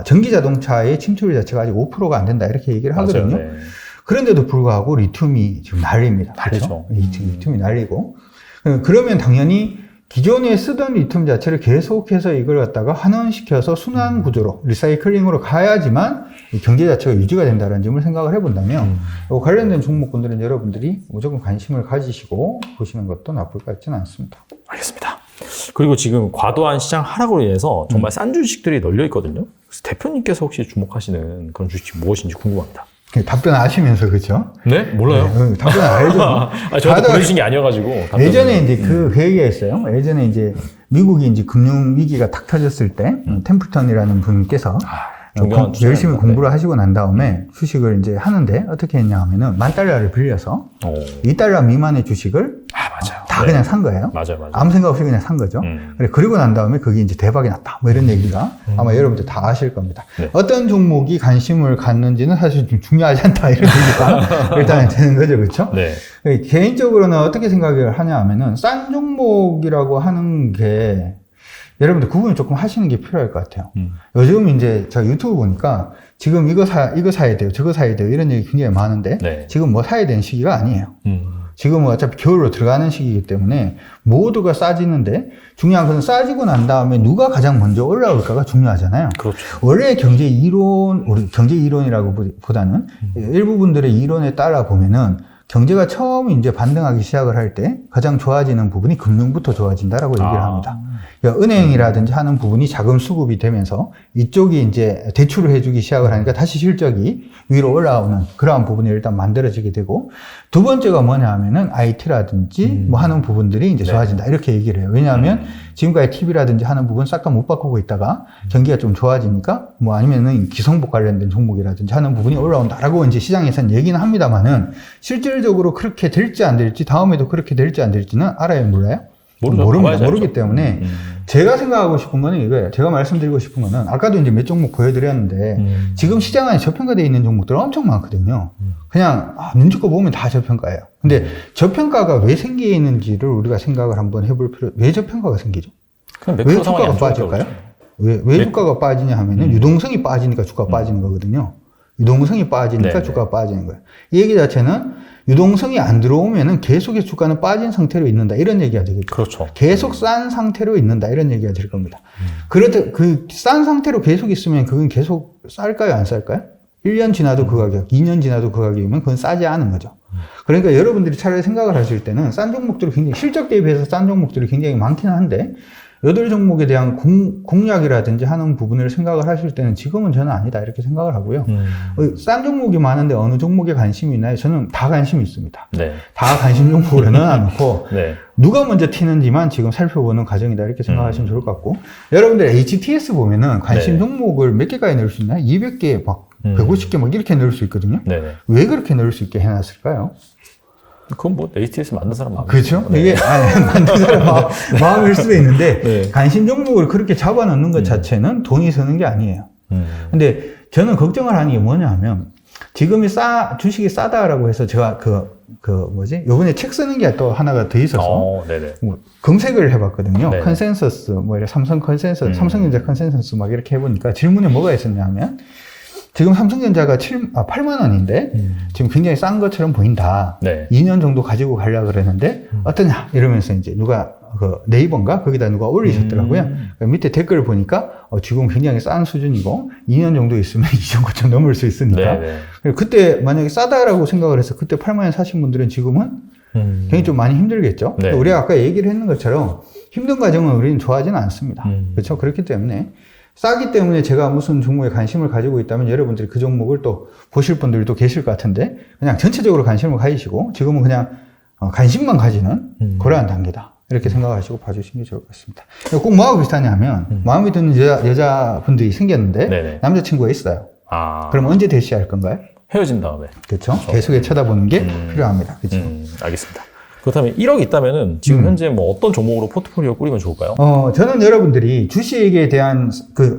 전기 자동차의 침투율 자체가 아직 5%가 안 된다 이렇게 얘기를 하거든요. 맞아요. 네. 그런데도 불구하고 리튬이 지금 난립니다. 그렇죠. 리튬이 난리고. 그러면 당연히 기존에 쓰던 리튬 자체를 계속해서 이걸 갖다가 환원시켜서 순환 구조로 리사이클링으로 가야지만 경제 자체가 유지가 된다는 점을 생각을 해본다면 관련된 종목군들은 여러분들이 무조건 관심을 가지시고 보시는 것도 나쁠 것 같지는 않습니다. 알겠습니다. 그리고 지금 과도한 시장 하락으로 인해서 정말 싼 주식들이 널려 있거든요. 그래서 대표님께서 혹시 주목하시는 그런 주식이 무엇인지 궁금합니다. 답변 아시면서 그죠? 네? 몰라요. 네, 답변 알죠. 저한테 보내주신 게 아니어가지고. 예전에 이제 그 얘기했어요. 예전에 이제 미국이 이제 금융 위기가 탁 터졌을 때 템플턴이라는 분께서 열심히 공부를 하시고 난 다음에 주식을 이제 하는데 어떻게 했냐 하면은 $10,000를 빌려서 $2 미만의 주식을 맞아요. 다 그냥 산 거예요. 맞아요. 아무 생각 없이 그냥 산 거죠. 그리고 난 다음에 그게 이제 대박이 났다. 뭐 이런 얘기가 아마 여러분들 다 아실 겁니다. 네. 어떤 종목이 관심을 갖는지는 사실 좀 중요하지 않다. 이런 얘기가 일단 되는 거죠. 그렇죠? 네. 개인적으로는 어떻게 생각을 하냐 하면은 싼 종목이라고 하는 게 여러분들 구분을 조금 하시는 게 필요할 것 같아요. 요즘 이제 제가 유튜브 보니까 지금 이거 사야 돼요. 저거 사야 돼요. 이런 얘기 굉장히 많은데 네. 지금 뭐 사야 되는 시기가 아니에요. 지금은 어차피 겨울로 들어가는 시기이기 때문에 모두가 싸지는데 중요한 것은 싸지고 난 다음에 누가 가장 먼저 올라올까가 중요하잖아요. 그렇죠. 원래 우리 경제 이론이라고 보다는 일부 분들의 이론에 따라 보면은 경제가 처음 이제 반등하기 시작을 할 때 가장 좋아지는 부분이 금융부터 좋아진다라고 얘기를 합니다. 그러니까 은행이라든지 하는 부분이 자금 수급이 되면서 이쪽이 이제 대출을 해주기 시작을 하니까 다시 실적이 위로 올라오는 그러한 부분이 일단 만들어지게 되고 두 번째가 뭐냐 하면은 IT라든지 뭐 하는 부분들이 이제 좋아진다. 이렇게 얘기를 해요. 왜냐하면 지금까지 TV라든지 하는 부분 싹 다 못 바꾸고 있다가 경기가 좀 좋아지니까 뭐 아니면은 기성복 관련된 종목이라든지 하는 부분이 올라온다라고 이제 시장에서는 얘기는 합니다만은 실질적으로 그렇게 될지 안 될지 다음에도 그렇게 될지 안 될지는 알아요, 몰라요? 모릅니다. 모르기 때문에 제가 생각하고 싶은 거는 이거예요. 제가 말씀드리고 싶은 거는 아까도 이제 몇 종목 보여드렸는데 지금 시장 안에 저평가되어 있는 종목들 엄청 많거든요. 그냥 눈치껏 보면 다 저평가예요. 근데 저평가가 왜 생기는지를 우리가 생각을 한번 해볼 왜 저평가가 생기죠? 왜 주가가 빠질까요? 왜 주가가 빠지냐 하면은 유동성이 빠지니까 주가가 빠지는 거거든요. 유동성이 빠지니까 주가가 빠지는 거예요. 이 얘기 자체는 유동성이 안 들어오면은 계속해서 주가는 빠진 상태로 있는다. 이런 얘기가 되겠죠. 그렇죠. 계속 싼 상태로 있는다. 이런 얘기가 될 겁니다. 그렇다, 싼 상태로 계속 있으면 그건 계속 쌀까요? 안 쌀까요? 1년 지나도 그 가격, 2년 지나도 그 가격이면 그건 싸지 않은 거죠. 그러니까 여러분들이 차라리 생각을 하실 때는 싼 종목들이 굉장히, 실적 대비해서 싼 종목들이 굉장히 많기는 한데, 여덟 종목에 대한 공략이라든지 하는 부분을 생각을 하실 때는 지금은 저는 아니다 이렇게 생각을 하고요. 싼 종목이 많은데 어느 종목에 관심이 있나요? 저는 다 관심이 있습니다. 네. 다 관심 종목으로 넣어놓고 네. 누가 먼저 튀는지만 지금 살펴보는 과정이다 이렇게 생각하시면 좋을 것 같고 여러분들 HTS 보면은 관심 종목을 몇 개까지 넣을 수 있나요? 200개 막 150개 막 이렇게 넣을 수 있거든요. 네. 왜 그렇게 넣을 수 있게 해놨을까요? 그건 뭐 HTS 만든 사람 마음. 그렇죠. 네. 이게 만든 사람 마음일 수도 있는데 관심 종목을 그렇게 잡아놓는 것 자체는 돈이 서는 게 아니에요. 근데 저는 걱정을 하는 게 뭐냐 하면 지금이 주식이 싸다라고 해서 제가 요번에 책 쓰는 게 또 하나가 더 있어서 뭐 검색을 해봤거든요. 네네. 컨센서스 뭐 삼성 컨센서스, 삼성전자 컨센서스 막 이렇게 해보니까 질문에 뭐가 있었냐 하면 지금 삼성전자가 8만 원인데 지금 굉장히 싼 것처럼 보인다. 네. 2년 정도 가지고 가려고 그랬는데 어떠냐 이러면서 이제 누가 네이버인가 거기다 누가 올리셨더라고요. 밑에 댓글을 보니까 지금 굉장히 싼 수준이고 2년 정도 있으면 이 정도 좀 넘을 수 있으니까. 그때 만약에 싸다라고 생각을 해서 그때 8만 원 사신 분들은 지금은 굉장히 좀 많이 힘들겠죠. 네. 우리가 아까 얘기를 했는 것처럼 힘든 과정은 우리는 좋아하지는 않습니다. 그렇죠. 그렇기 때문에 싸기 때문에 제가 무슨 종목에 관심을 가지고 있다면 여러분들이 그 종목을 또 보실 분들도 계실 것 같은데 그냥 전체적으로 관심을 가지시고 지금은 그냥 관심만 가지는 그러한 단계다. 이렇게 생각하시고 봐주시는 게 좋을 것 같습니다. 꼭 뭐하고 비슷하냐 하면 마음에 드는 여자분들이 생겼는데 네네. 남자친구가 있어요. 아. 그럼 언제 대시할 건가요? 헤어진 다음에. 그렇죠. 계속해 쳐다보는 게 필요합니다. 그렇죠. 알겠습니다. 그렇다면 1억 있다면은 지금 현재 뭐 어떤 종목으로 포트폴리오 꾸리면 좋을까요? 저는 여러분들이 주식에 대한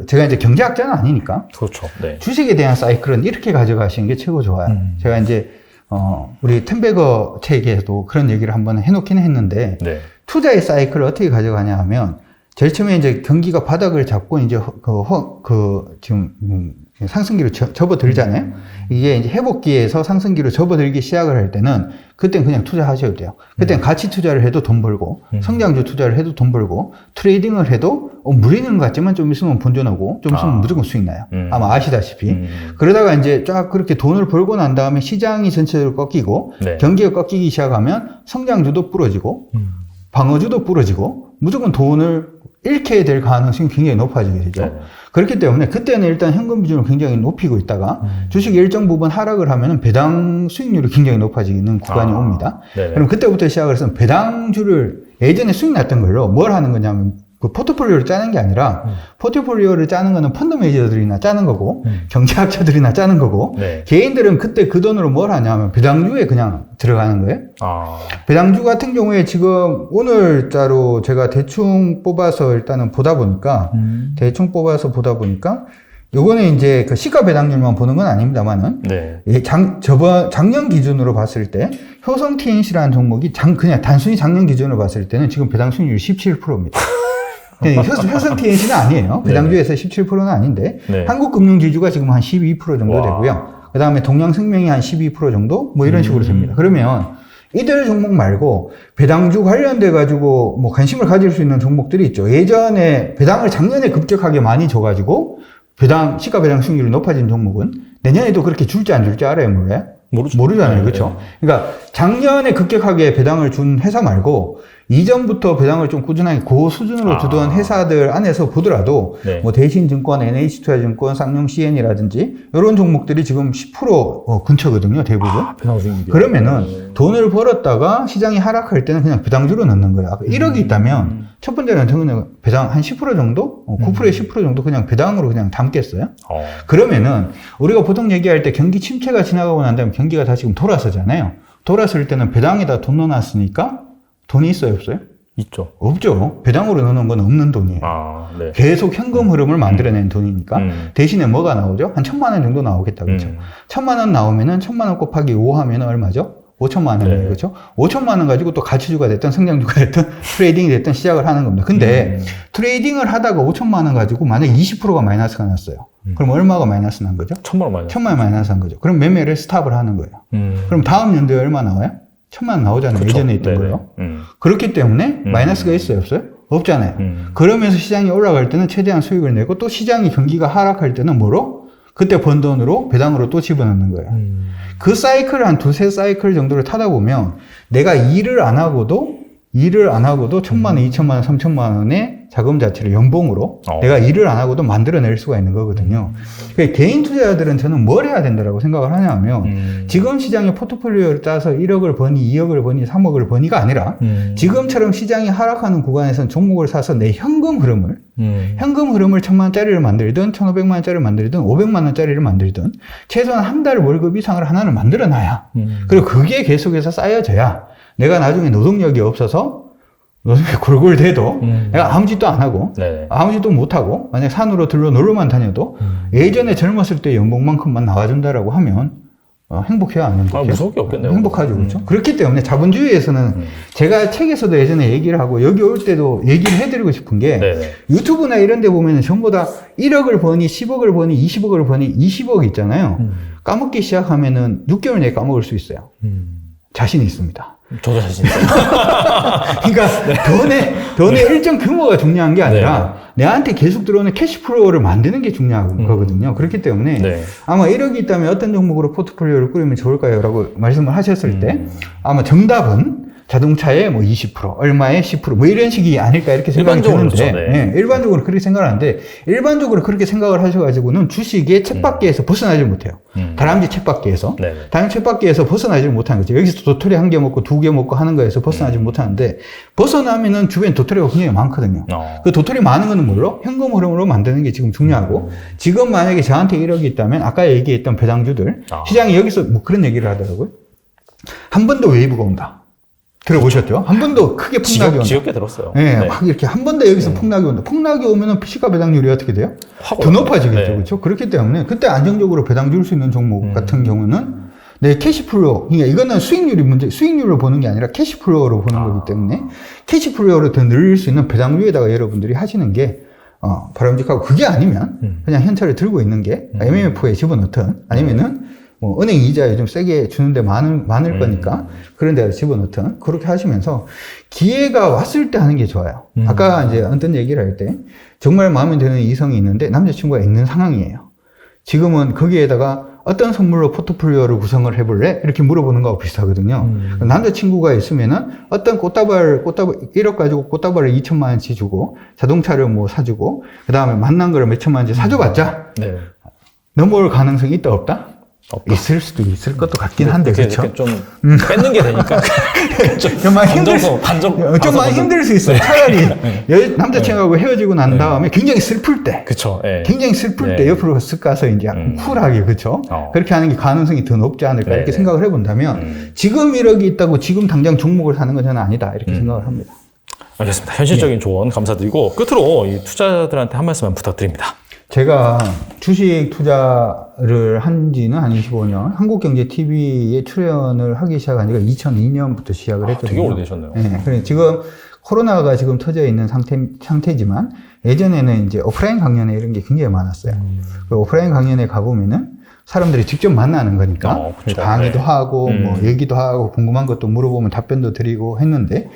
제가 이제 경제학자는 아니니까 그렇죠. 네. 주식에 대한 사이클은 이렇게 가져가시는 게 최고 좋아요. 제가 이제 우리 템베거 책에도 그런 얘기를 한번 해놓긴 했는데 네. 투자의 사이클을 어떻게 가져가냐 하면 제일 처음에 이제 경기가 바닥을 잡고 이제 지금 상승기로 접어들잖아요. 이게 이제 회복기에서 상승기로 접어들기 시작을 할 때는 그땐 그냥 투자하셔도 돼요. 그땐 가치 투자를 해도 돈 벌고 성장주 투자를 해도 돈 벌고 트레이딩을 해도 무리는 것 같지만 좀 있으면 본전하고 좀 있으면 무조건 수익 나요. 아마 아시다시피. 그러다가 이제 쫙 그렇게 돈을 벌고 난 다음에 시장이 전체적으로 꺾이고 네. 경기가 꺾이기 시작하면 성장주도 부러지고 방어주도 부러지고 무조건 돈을 잃게 될 가능성이 굉장히 높아지게 되죠. 네. 그렇기 때문에 그때는 일단 현금 비중을 굉장히 높이고 있다가 주식이 일정 부분 하락을 하면은 배당 수익률이 굉장히 높아지는 구간이 옵니다. 네네. 그럼 그때부터 시작을 해서 배당주를 예전에 수익 났던 걸로 뭘 하는 거냐면 그 포트폴리오를 짜는 게 아니라 포트폴리오를 짜는 거는 펀드 매니저들이나 짜는 거고 경제학자들이나 짜는 거고 네. 개인들은 그때 그 돈으로 뭘 하냐면 배당주에 그냥 들어가는 거예요. 배당주 같은 경우에 지금 오늘자로 제가 대충 뽑아서 일단은 보다 보니까 요거는 이제 그 시가 배당률만 보는 건 아닙니다만은 네. 작년 기준으로 봤을 때 효성 TNC라는 종목이 그냥 단순히 작년 기준으로 봤을 때는 지금 배당 수익률이 17%입니다. 효성 TNC는 아니에요. 배당주에서 17%는 아닌데 네. 한국금융지주가 지금 한 12% 정도 되고요. 그 다음에 동양생명이 한 12% 정도 뭐 이런 식으로 됩니다. 그러면 이들 종목 말고 배당주 관련돼 가지고 뭐 관심을 가질 수 있는 종목들이 있죠. 예전에 배당을 작년에 급격하게 많이 줘가지고 시가 배당 수익률이 높아진 종목은 내년에도 그렇게 줄지 안 줄지 알아요, 몰라요? 모르잖아요. 그렇죠? 그러니까 작년에 급격하게 배당을 준 회사 말고 이전부터 배당을 좀 꾸준하게 그 수준으로 주던 회사들 안에서 보더라도 네. 뭐 대신증권, NH투자증권, 쌍용CN이라든지 이런 종목들이 지금 10% 근처거든요, 대부분. 배당 수익률이. 그러면은 돈을 벌었다가 시장이 하락할 때는 그냥 배당주로 넣는 거예요. 1억이 있다면 첫 번째는 저는 배당 한 10% 정도? 9%에 10% 정도 그냥 배당으로 그냥 담겠어요. 그러면은 우리가 보통 얘기할 때 경기 침체가 지나가고 난 다음에 경기가 다시 지금 돌아서잖아요. 돌아설 때는 배당에다 돈 넣어놨으니까 돈이 있어요, 없어요? 있죠. 없죠. 배당으로 넣는 건 없는 돈이에요. 네. 계속 현금 흐름을 만들어낸 돈이니까 대신에 뭐가 나오죠? 한 1,000만 원 정도 나오겠다, 그렇죠? 1,000만 원 나오면은 1,000만 원 곱하기 5 하면 얼마죠? 5천만 원이에요, 그렇죠? 5천만 원 가지고 또 가치주가 됐든 성장주가 됐든 트레이딩이 됐든 시작을 하는 겁니다. 근데 트레이딩을 하다가 5천만 원 가지고 만약에 20%가 마이너스가 났어요. 그럼 얼마가 마이너스 난 거죠? 1,000만 원 마이너스. 1,000만 원 마이너스 한 거죠. 그럼 매매를 스탑을 하는 거예요. 그럼 다음 연도에 얼마 나와요? 1,000만 원 나오잖아요. 그쵸. 예전에 있던 네네. 거요. 그렇기 때문에 마이너스가 있어요, 없어요? 없잖아요. 그러면서 시장이 올라갈 때는 최대한 수익을 내고 또 시장이 경기가 하락할 때는 뭐로? 그때 번 돈으로 배당으로 또 집어넣는 거예요. 그 사이클을 한 두세 사이클 정도를 타다 보면 내가 일을 안 하고도 1,000만 원, 2천만 원, 3천만 원의 자금 자체를 연봉으로 내가 일을 안 하고도 만들어낼 수가 있는 거거든요. 그러니까 개인 투자자들은 저는 뭘 해야 된다고 생각을 하냐면 지금 시장의 포트폴리오를 따서 1억을 버니, 2억을 버니, 3억을 버니가 아니라 지금처럼 시장이 하락하는 구간에서는 종목을 사서 내 현금 흐름을 1,000만 원짜리를 만들든 1,500만 원짜리를 만들든 500만 원짜리를 만들든 최소한 한 달 월급 이상을 하나를 만들어놔야 그리고 그게 계속해서 쌓여져야 내가 나중에 노동력이 없어서 노동력이 골골대도 내가 아무 짓도 안 하고 아무 짓도 못 하고 만약 산으로 들러 놀러만 다녀도 예전에 젊었을 때 연봉만큼만 나와준다라고 하면 행복해요, 안 행복해요? 무서울 게 없겠네요. 행복하죠, 그렇죠? 그렇기 때문에 자본주의에서는 제가 책에서도 예전에 얘기를 하고 여기 올 때도 얘기를 해드리고 싶은 게 유튜브나 이런 데 보면 전부 다 1억을 버니, 10억을 버니, 20억을 버니, 20억 있잖아요. 까먹기 시작하면은 6개월 내에 까먹을 수 있어요. 자신이 있습니다. 저도 자신 있어요. 그러니까 돈의 일정 규모가 중요한 게 아니라 내한테 계속 들어오는 캐시플로우를 만드는 게 중요한 거거든요. 그렇기 때문에 아마 1억이 있다면 어떤 종목으로 포트폴리오를 꾸리면 좋을까요? 라고 말씀을 하셨을 때 아마 정답은 자동차에 뭐 20%, 얼마에 10%, 뭐 이런 식이 아닐까 이렇게 생각이 일반적으로 드는데, 그렇죠, 네. 일반적으로 그렇게 생각을 하는데, 일반적으로 그렇게 생각을 하셔가지고는 주식의 책받기에서 벗어나질 못해요. 다람쥐 책받기에서. 네. 다람쥐 책받기에서 벗어나질 못하는 거죠. 여기서 도토리 한 개 먹고 두 개 먹고 하는 거에서 벗어나질 못하는데, 벗어나면은 주변에 도토리가 굉장히 많거든요. 그 도토리 많은 거는 물론 현금 흐름으로 만드는 게 지금 중요하고, 지금 만약에 저한테 1억이 있다면, 아까 얘기했던 배당주들, 시장이 여기서 뭐 그런 얘기를 하더라고요. 한 번 더 웨이브가 온다. 들어보셨죠? 한 번 더 크게 폭락이 온다. 지겹게 들었어요. 네, 막 이렇게 한 번 더 여기서 폭락이 온다. 폭락이 오면은 시가 배당률이 어떻게 돼요? 더 높아지겠죠. 그렇죠? 그렇기 때문에 그때 안정적으로 배당 줄 수 있는 종목 같은 경우는 내 캐시플로우, 그러니까 이거는 수익률이 문제, 수익률로 보는 게 아니라 캐시플로우로 보는 거기 때문에 캐시플로우를 더 늘릴 수 있는 배당률에다가 여러분들이 하시는 게 바람직하고, 그게 아니면 그냥 현찰을 들고 있는 게 MMF에 집어넣든 아니면은 뭐 은행 이자 요즘 세게 주는데 많을 거니까 그런 데다 집어넣든 그렇게 하시면서 기회가 왔을 때 하는 게 좋아요. 아까 이제 어떤 얘기를 할 때 정말 마음에 드는 이성이 있는데 남자친구가 있는 상황이에요. 지금은 거기에다가 어떤 선물로 포트폴리오를 구성을 해볼래? 이렇게 물어보는 거하고 비슷하거든요. 남자친구가 있으면은 어떤 꽃다발 1억 가지고 꽃다발을 2천만 원치 주고 자동차를 뭐 사주고 그 다음에 만난 거를 몇 천만 원치 사줘봤자 넘어올 가능성이 있다 없다? 없다. 있을 수도 있을 것도 같긴 한데, 그렇죠? 좀 뺏는 게 되니까 좀 많이 힘들 수 있어요. 차라리 남자친구하고 헤어지고 난 다음에 굉장히 슬플 때, 그쵸. 굉장히 슬플 때 옆으로 쓱 가서 이제 쿨하게, 그렇죠? 그렇게 하는 게 가능성이 더 높지 않을까 이렇게 생각을 해본다면 지금 1억이 있다고 지금 당장 종목을 사는 건 저는 아니다 이렇게 생각을 합니다. 알겠습니다. 현실적인 조언 감사드리고 끝으로 이 투자자들한테 한 말씀만 부탁드립니다. 제가 주식 투자를 한 지는 한 25년, 한국경제TV에 출연을 하기 시작한 지가 2002년부터 시작을 했거든요. 되게 오래되셨네요. 네, 그래 지금 코로나가 지금 터져 있는 상태지만 예전에는 이제 오프라인 강연회 이런 게 굉장히 많았어요. 그 오프라인 강연회 가보면은 사람들이 직접 만나는 거니까 그렇죠. 강의도 하고 뭐 얘기도 하고 궁금한 것도 물어보면 답변도 드리고 했는데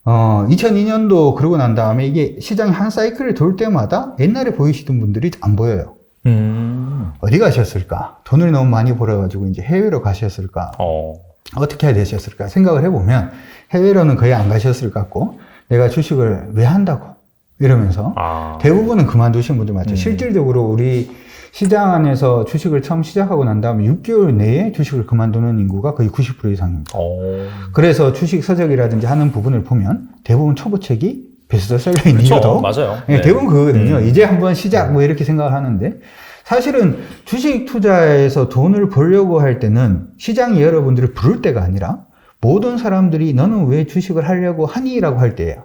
2002년도 그러고 난 다음에 이게 시장이 한 사이클을 돌 때마다 옛날에 보이시던 분들이 안 보여요. 어디 가셨을까? 돈을 너무 많이 벌어가지고 이제 해외로 가셨을까? 어떻게 해야 되셨을까? 생각을 해보면 해외로는 거의 안 가셨을 것 같고, 내가 주식을 왜 한다고? 이러면서 대부분은 그만두신 분들 많죠. 실질적으로 우리 시장 안에서 주식을 처음 시작하고 난 다음에 6개월 내에 주식을 그만두는 인구가 거의 90% 이상입니다. 그래서 주식 서적이라든지 하는 부분을 보면 대부분 초보책이 베스트셀러인 그렇죠. 이유도 맞아요. 네, 대부분 그거거든요. 이제 한번 시작 뭐 이렇게 생각을 하는데, 사실은 주식 투자에서 돈을 벌려고 할 때는 시장이 여러분들을 부를 때가 아니라 모든 사람들이 너는 왜 주식을 하려고 하니? 라고 할 때예요.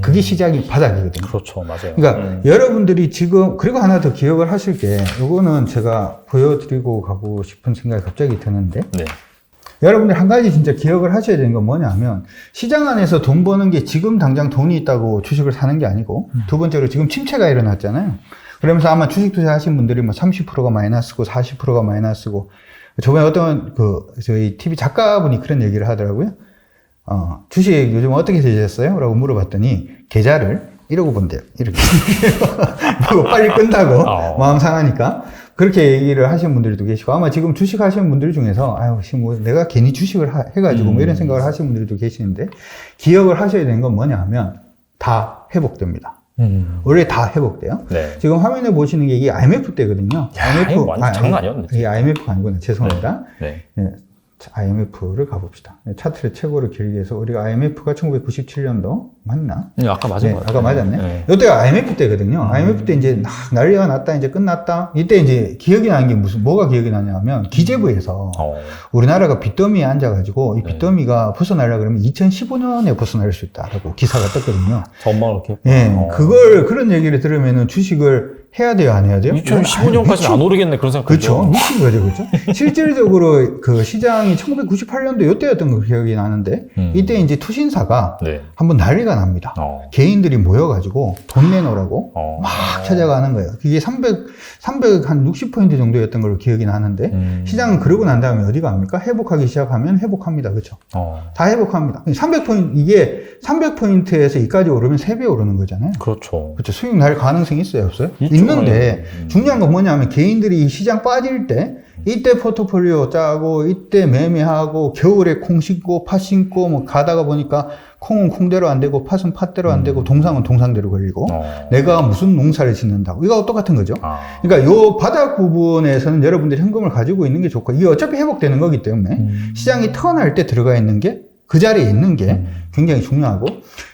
그게 시작이 바닥이거든요. 그렇죠. 맞아요. 그러니까 여러분들이 지금, 그리고 하나 더 기억을 하실 게, 이거는 제가 보여드리고 가고 싶은 생각이 갑자기 드는데, 여러분들 한 가지 진짜 기억을 하셔야 되는 건 뭐냐면, 시장 안에서 돈 버는 게 지금 당장 돈이 있다고 주식을 사는 게 아니고, 두 번째로 지금 침체가 일어났잖아요. 그러면서 아마 주식 투자 하신 분들이 뭐 30%가 마이너스고 40%가 마이너스고, 저번에 어떤 저희 TV 작가분이 그런 얘기를 하더라고요. 주식 요즘 어떻게 되셨어요? 라고 물어봤더니, 계좌를 이러고 본대요. 이렇게. 뭐 빨리 끈다고. 마음 상하니까. 그렇게 얘기를 하시는 분들도 계시고, 아마 지금 주식 하시는 분들 중에서, 아유, 뭐 내가 괜히 주식을 해가지고 뭐 이런 생각을 하시는 분들도 계시는데, 기억을 하셔야 되는 건 뭐냐 하면, 다 회복됩니다. 원래 다 회복돼요. 지금 화면에 보시는 게 이게 IMF 때거든요. IMF 완전 장난 아니었네. 이게 IMF가 아니구나. 죄송합니다. IMF를 가봅시다. 차트를 최고로 길게 해서, 우리가 IMF가 1997년도 맞나? 아까 맞은 것 같아요. 아까 맞았네. 이때가 IMF 때거든요. IMF 때 이제 난리가 났다, 이제 끝났다. 이때 이제 기억이 나는 게 뭐가 기억이 나냐면, 기재부에서 우리나라가 빚더미에 앉아가지고, 이 빚더미가 벗어나려고 그러면 2015년에 벗어날 수 있다라고 기사가 떴거든요. 전망을 이렇게. 그런 얘기를 들으면은 주식을 해야 돼요, 안 해야 돼요? 2015년까지는 안 오르겠네, 그런 생각. 그렇죠. 미친 거죠, 그렇죠? 실질적으로 그 시장이 1998년도 이때였던 거 기억이 나는데, 이때 이제 투신사가 한번 난리가 납니다. 개인들이 모여가지고 돈 내놓으라고 막 찾아가는 거예요. 그게 360포인트 정도였던 걸로 기억이 나는데, 시장은 그러고 난 다음에 어디 갑니까? 회복하기 시작하면 회복합니다. 그렇죠? 다 회복합니다. 300포인트, 이게 300포인트에서 이까지 오르면 3배 오르는 거잖아요. 그렇죠. 수익 날 가능성이 있어요, 없어요? 있죠. 있는데 중요한 건 뭐냐면 개인들이 시장 빠질 때 이때 포트폴리오 짜고 이때 매매하고 겨울에 콩 심고 팥 심고 뭐 가다가 보니까 콩은 콩대로 안 되고 팥은 팥대로 안 되고 동상은 동상대로 걸리고 내가 무슨 농사를 짓는다고 이거 똑같은 거죠. 그러니까 요 바닥 부분에서는 여러분들이 현금을 가지고 있는 게 좋고 이게 어차피 회복되는 거기 때문에 시장이 턴할 때 들어가 있는 게 그 자리에 있는 게 굉장히 중요하고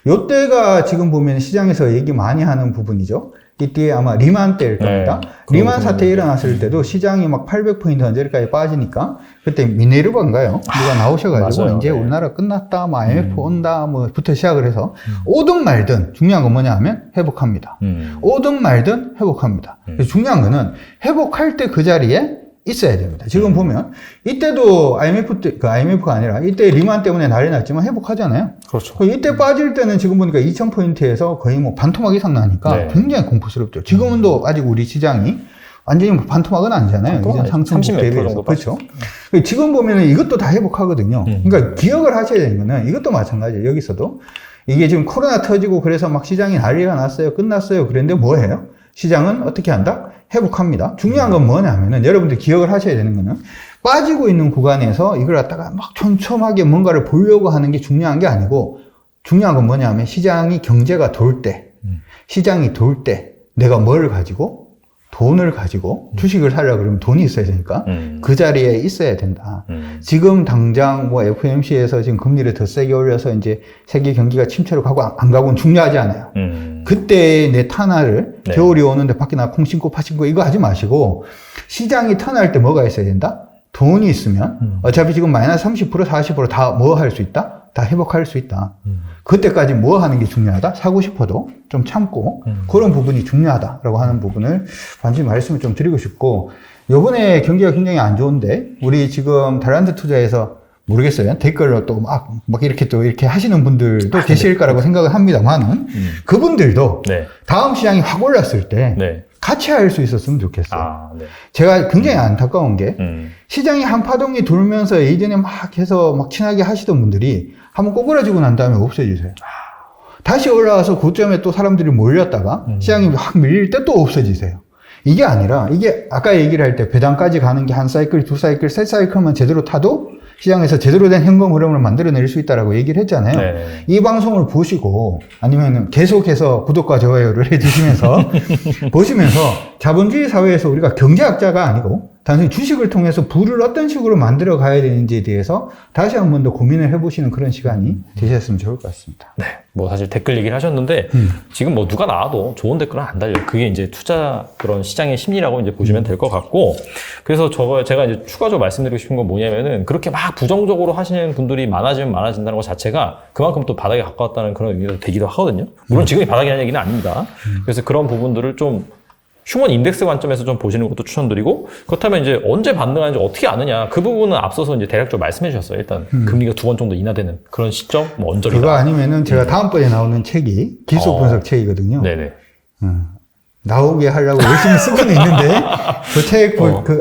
요때가 지금 보면 시장에서 얘기 많이 하는 부분이죠. 이때 아마 리만 때일 겁니다. 리만 사태 일어났을 때도 시장이 막 800포인트 언저리까지 빠지니까 그때 미네르바인가요? 누가 나오셔가지고 맞아요. 이제 우리나라 끝났다, 뭐 IMF 온다, 뭐부터 시작을 해서 오든 말든 중요한 건 뭐냐 하면 회복합니다. 오든 말든 회복합니다. 그래서 중요한 거는 회복할 때 그 자리에 있어야 됩니다. 지금 보면 이때도 IMF 때, 그 IMF가 아니라 이때 리만 때문에 난리 났지만 회복하잖아요. 그렇죠. 이때 빠질 때는 지금 보니까 2000포인트에서 거의 뭐 반토막 이상 나니까 네. 굉장히 공포스럽죠. 지금은 또 아직 우리 시장이 완전히 뭐 반토막은 아니잖아요. 이제 상승 30몇% 대비해서. 정도 그렇죠. 지금 보면은 이것도 다 회복하거든요. 그러니까 기억을 하셔야 되는 거는 이것도 마찬가지예요. 여기서도 이게 지금 코로나 터지고 그래서 막 시장이 난리가 났어요. 끝났어요. 그랬는데 뭐예요? 시장은 어떻게 한다? 회복합니다. 중요한 건 뭐냐면은 여러분들 기억을 하셔야 되는 거는 빠지고 있는 구간에서 이걸 갖다가 막 촘촘하게 뭔가를 보려고 하는 게 중요한 게 아니고 중요한 건 뭐냐면 시장이 경제가 돌 때, 시장이 돌 때 내가 뭘 가지고 돈을 가지고 주식을 사려고 그러면 돈이 있어야 되니까 그 자리에 있어야 된다. 지금 당장 뭐 FOMC에서 지금 금리를 더 세게 올려서 이제 세계 경기가 침체로 가고 안 가고는 중요하지 않아요. 그때 내 탄화를 네. 겨울이 오는데 밖에 나 콩 심고 팥 심고 이거 하지 마시고 시장이 턴할 때 뭐가 있어야 된다? 돈이 있으면 어차피 지금 마이너스 30% 40% 다 뭐 할 수 있다? 다 회복할 수 있다. 그때까지 뭐 하는 게 중요하다? 사고 싶어도 좀 참고 그런 부분이 중요하다라고 하는 부분을 반드시 말씀을 좀 드리고 싶고 요번에 경기가 굉장히 안 좋은데 우리 지금 달란트 투자에서 모르겠어요. 댓글로 또 막 이렇게 또 이렇게 하시는 분들도 계실 거라고 생각을 합니다만은 그분들도 네. 다음 시장이 확 올랐을 때 네. 같이 할 수 있었으면 좋겠어요. 아, 네. 제가 굉장히 안타까운 게 시장이 한 파동이 돌면서 예전에 막 해서 막 친하게 하시던 분들이 한번 꼬꾸라지고 난 다음에 없어지세요. 다시 올라와서 고점에 또 사람들이 몰렸다가 시장이 확 밀릴 때 또 없어지세요. 이게 아니라 이게 아까 얘기를 할 때 배당까지 가는 게 한 사이클, 두 사이클, 세 사이클만 제대로 타도 시장에서 제대로 된 현금 흐름을 만들어낼 수 있다라고 얘기를 했잖아요. 네. 이 방송을 보시고 아니면 계속해서 구독과 좋아요를 해주시면서 보시면서 자본주의 사회에서 우리가 경제학자가 아니고 단순히 주식을 통해서 부를 어떤 식으로 만들어 가야 되는지에 대해서 다시 한 번 더 고민을 해보시는 그런 시간이 되셨으면 좋을 것 같습니다. 네. 뭐 사실 댓글 얘기를 하셨는데 지금 뭐 누가 나와도 좋은 댓글은 안 달려요. 그게 이제 투자 그런 시장의 심리라고 이제 보시면 될 것 같고 그래서 제가 이제 추가적으로 말씀드리고 싶은 건 뭐냐면은 그렇게 막 부정적으로 하시는 분들이 많아지면 많아진다는 것 자체가 그만큼 또 바닥에 가까웠다는 그런 의미가 되기도 하거든요. 물론 지금이 바닥이라는 얘기는 아닙니다. 그래서 그런 부분들을 좀 휴먼 인덱스 관점에서 좀 보시는 것도 추천드리고 그렇다면 이제 언제 반등하는지 어떻게 아느냐 그 부분은 앞서서 이제 대략적으로 말씀해 주셨어요. 일단 금리가 2번 정도 인하되는 그런 시점, 뭐 언저리다. 그거 아니면은 제가 다음번에 나오는 책이 기술 분석 책이거든요. 네네. 나오게 하려고 열심히 쓰고는 있는데 그 책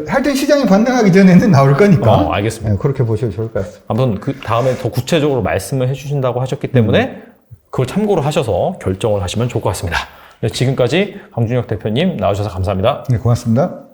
하여튼 시장이 반등하기 전에는 나올 거니까 알겠습니다. 네, 그렇게 보셔도 좋을 것 같습니다. 아무튼 그 다음에 더 구체적으로 말씀을 해주신다고 하셨기 때문에 그걸 참고로 하셔서 결정을 하시면 좋을 것 같습니다. 네, 지금까지 강준혁 대표님 나와주셔서 감사합니다. 네, 고맙습니다.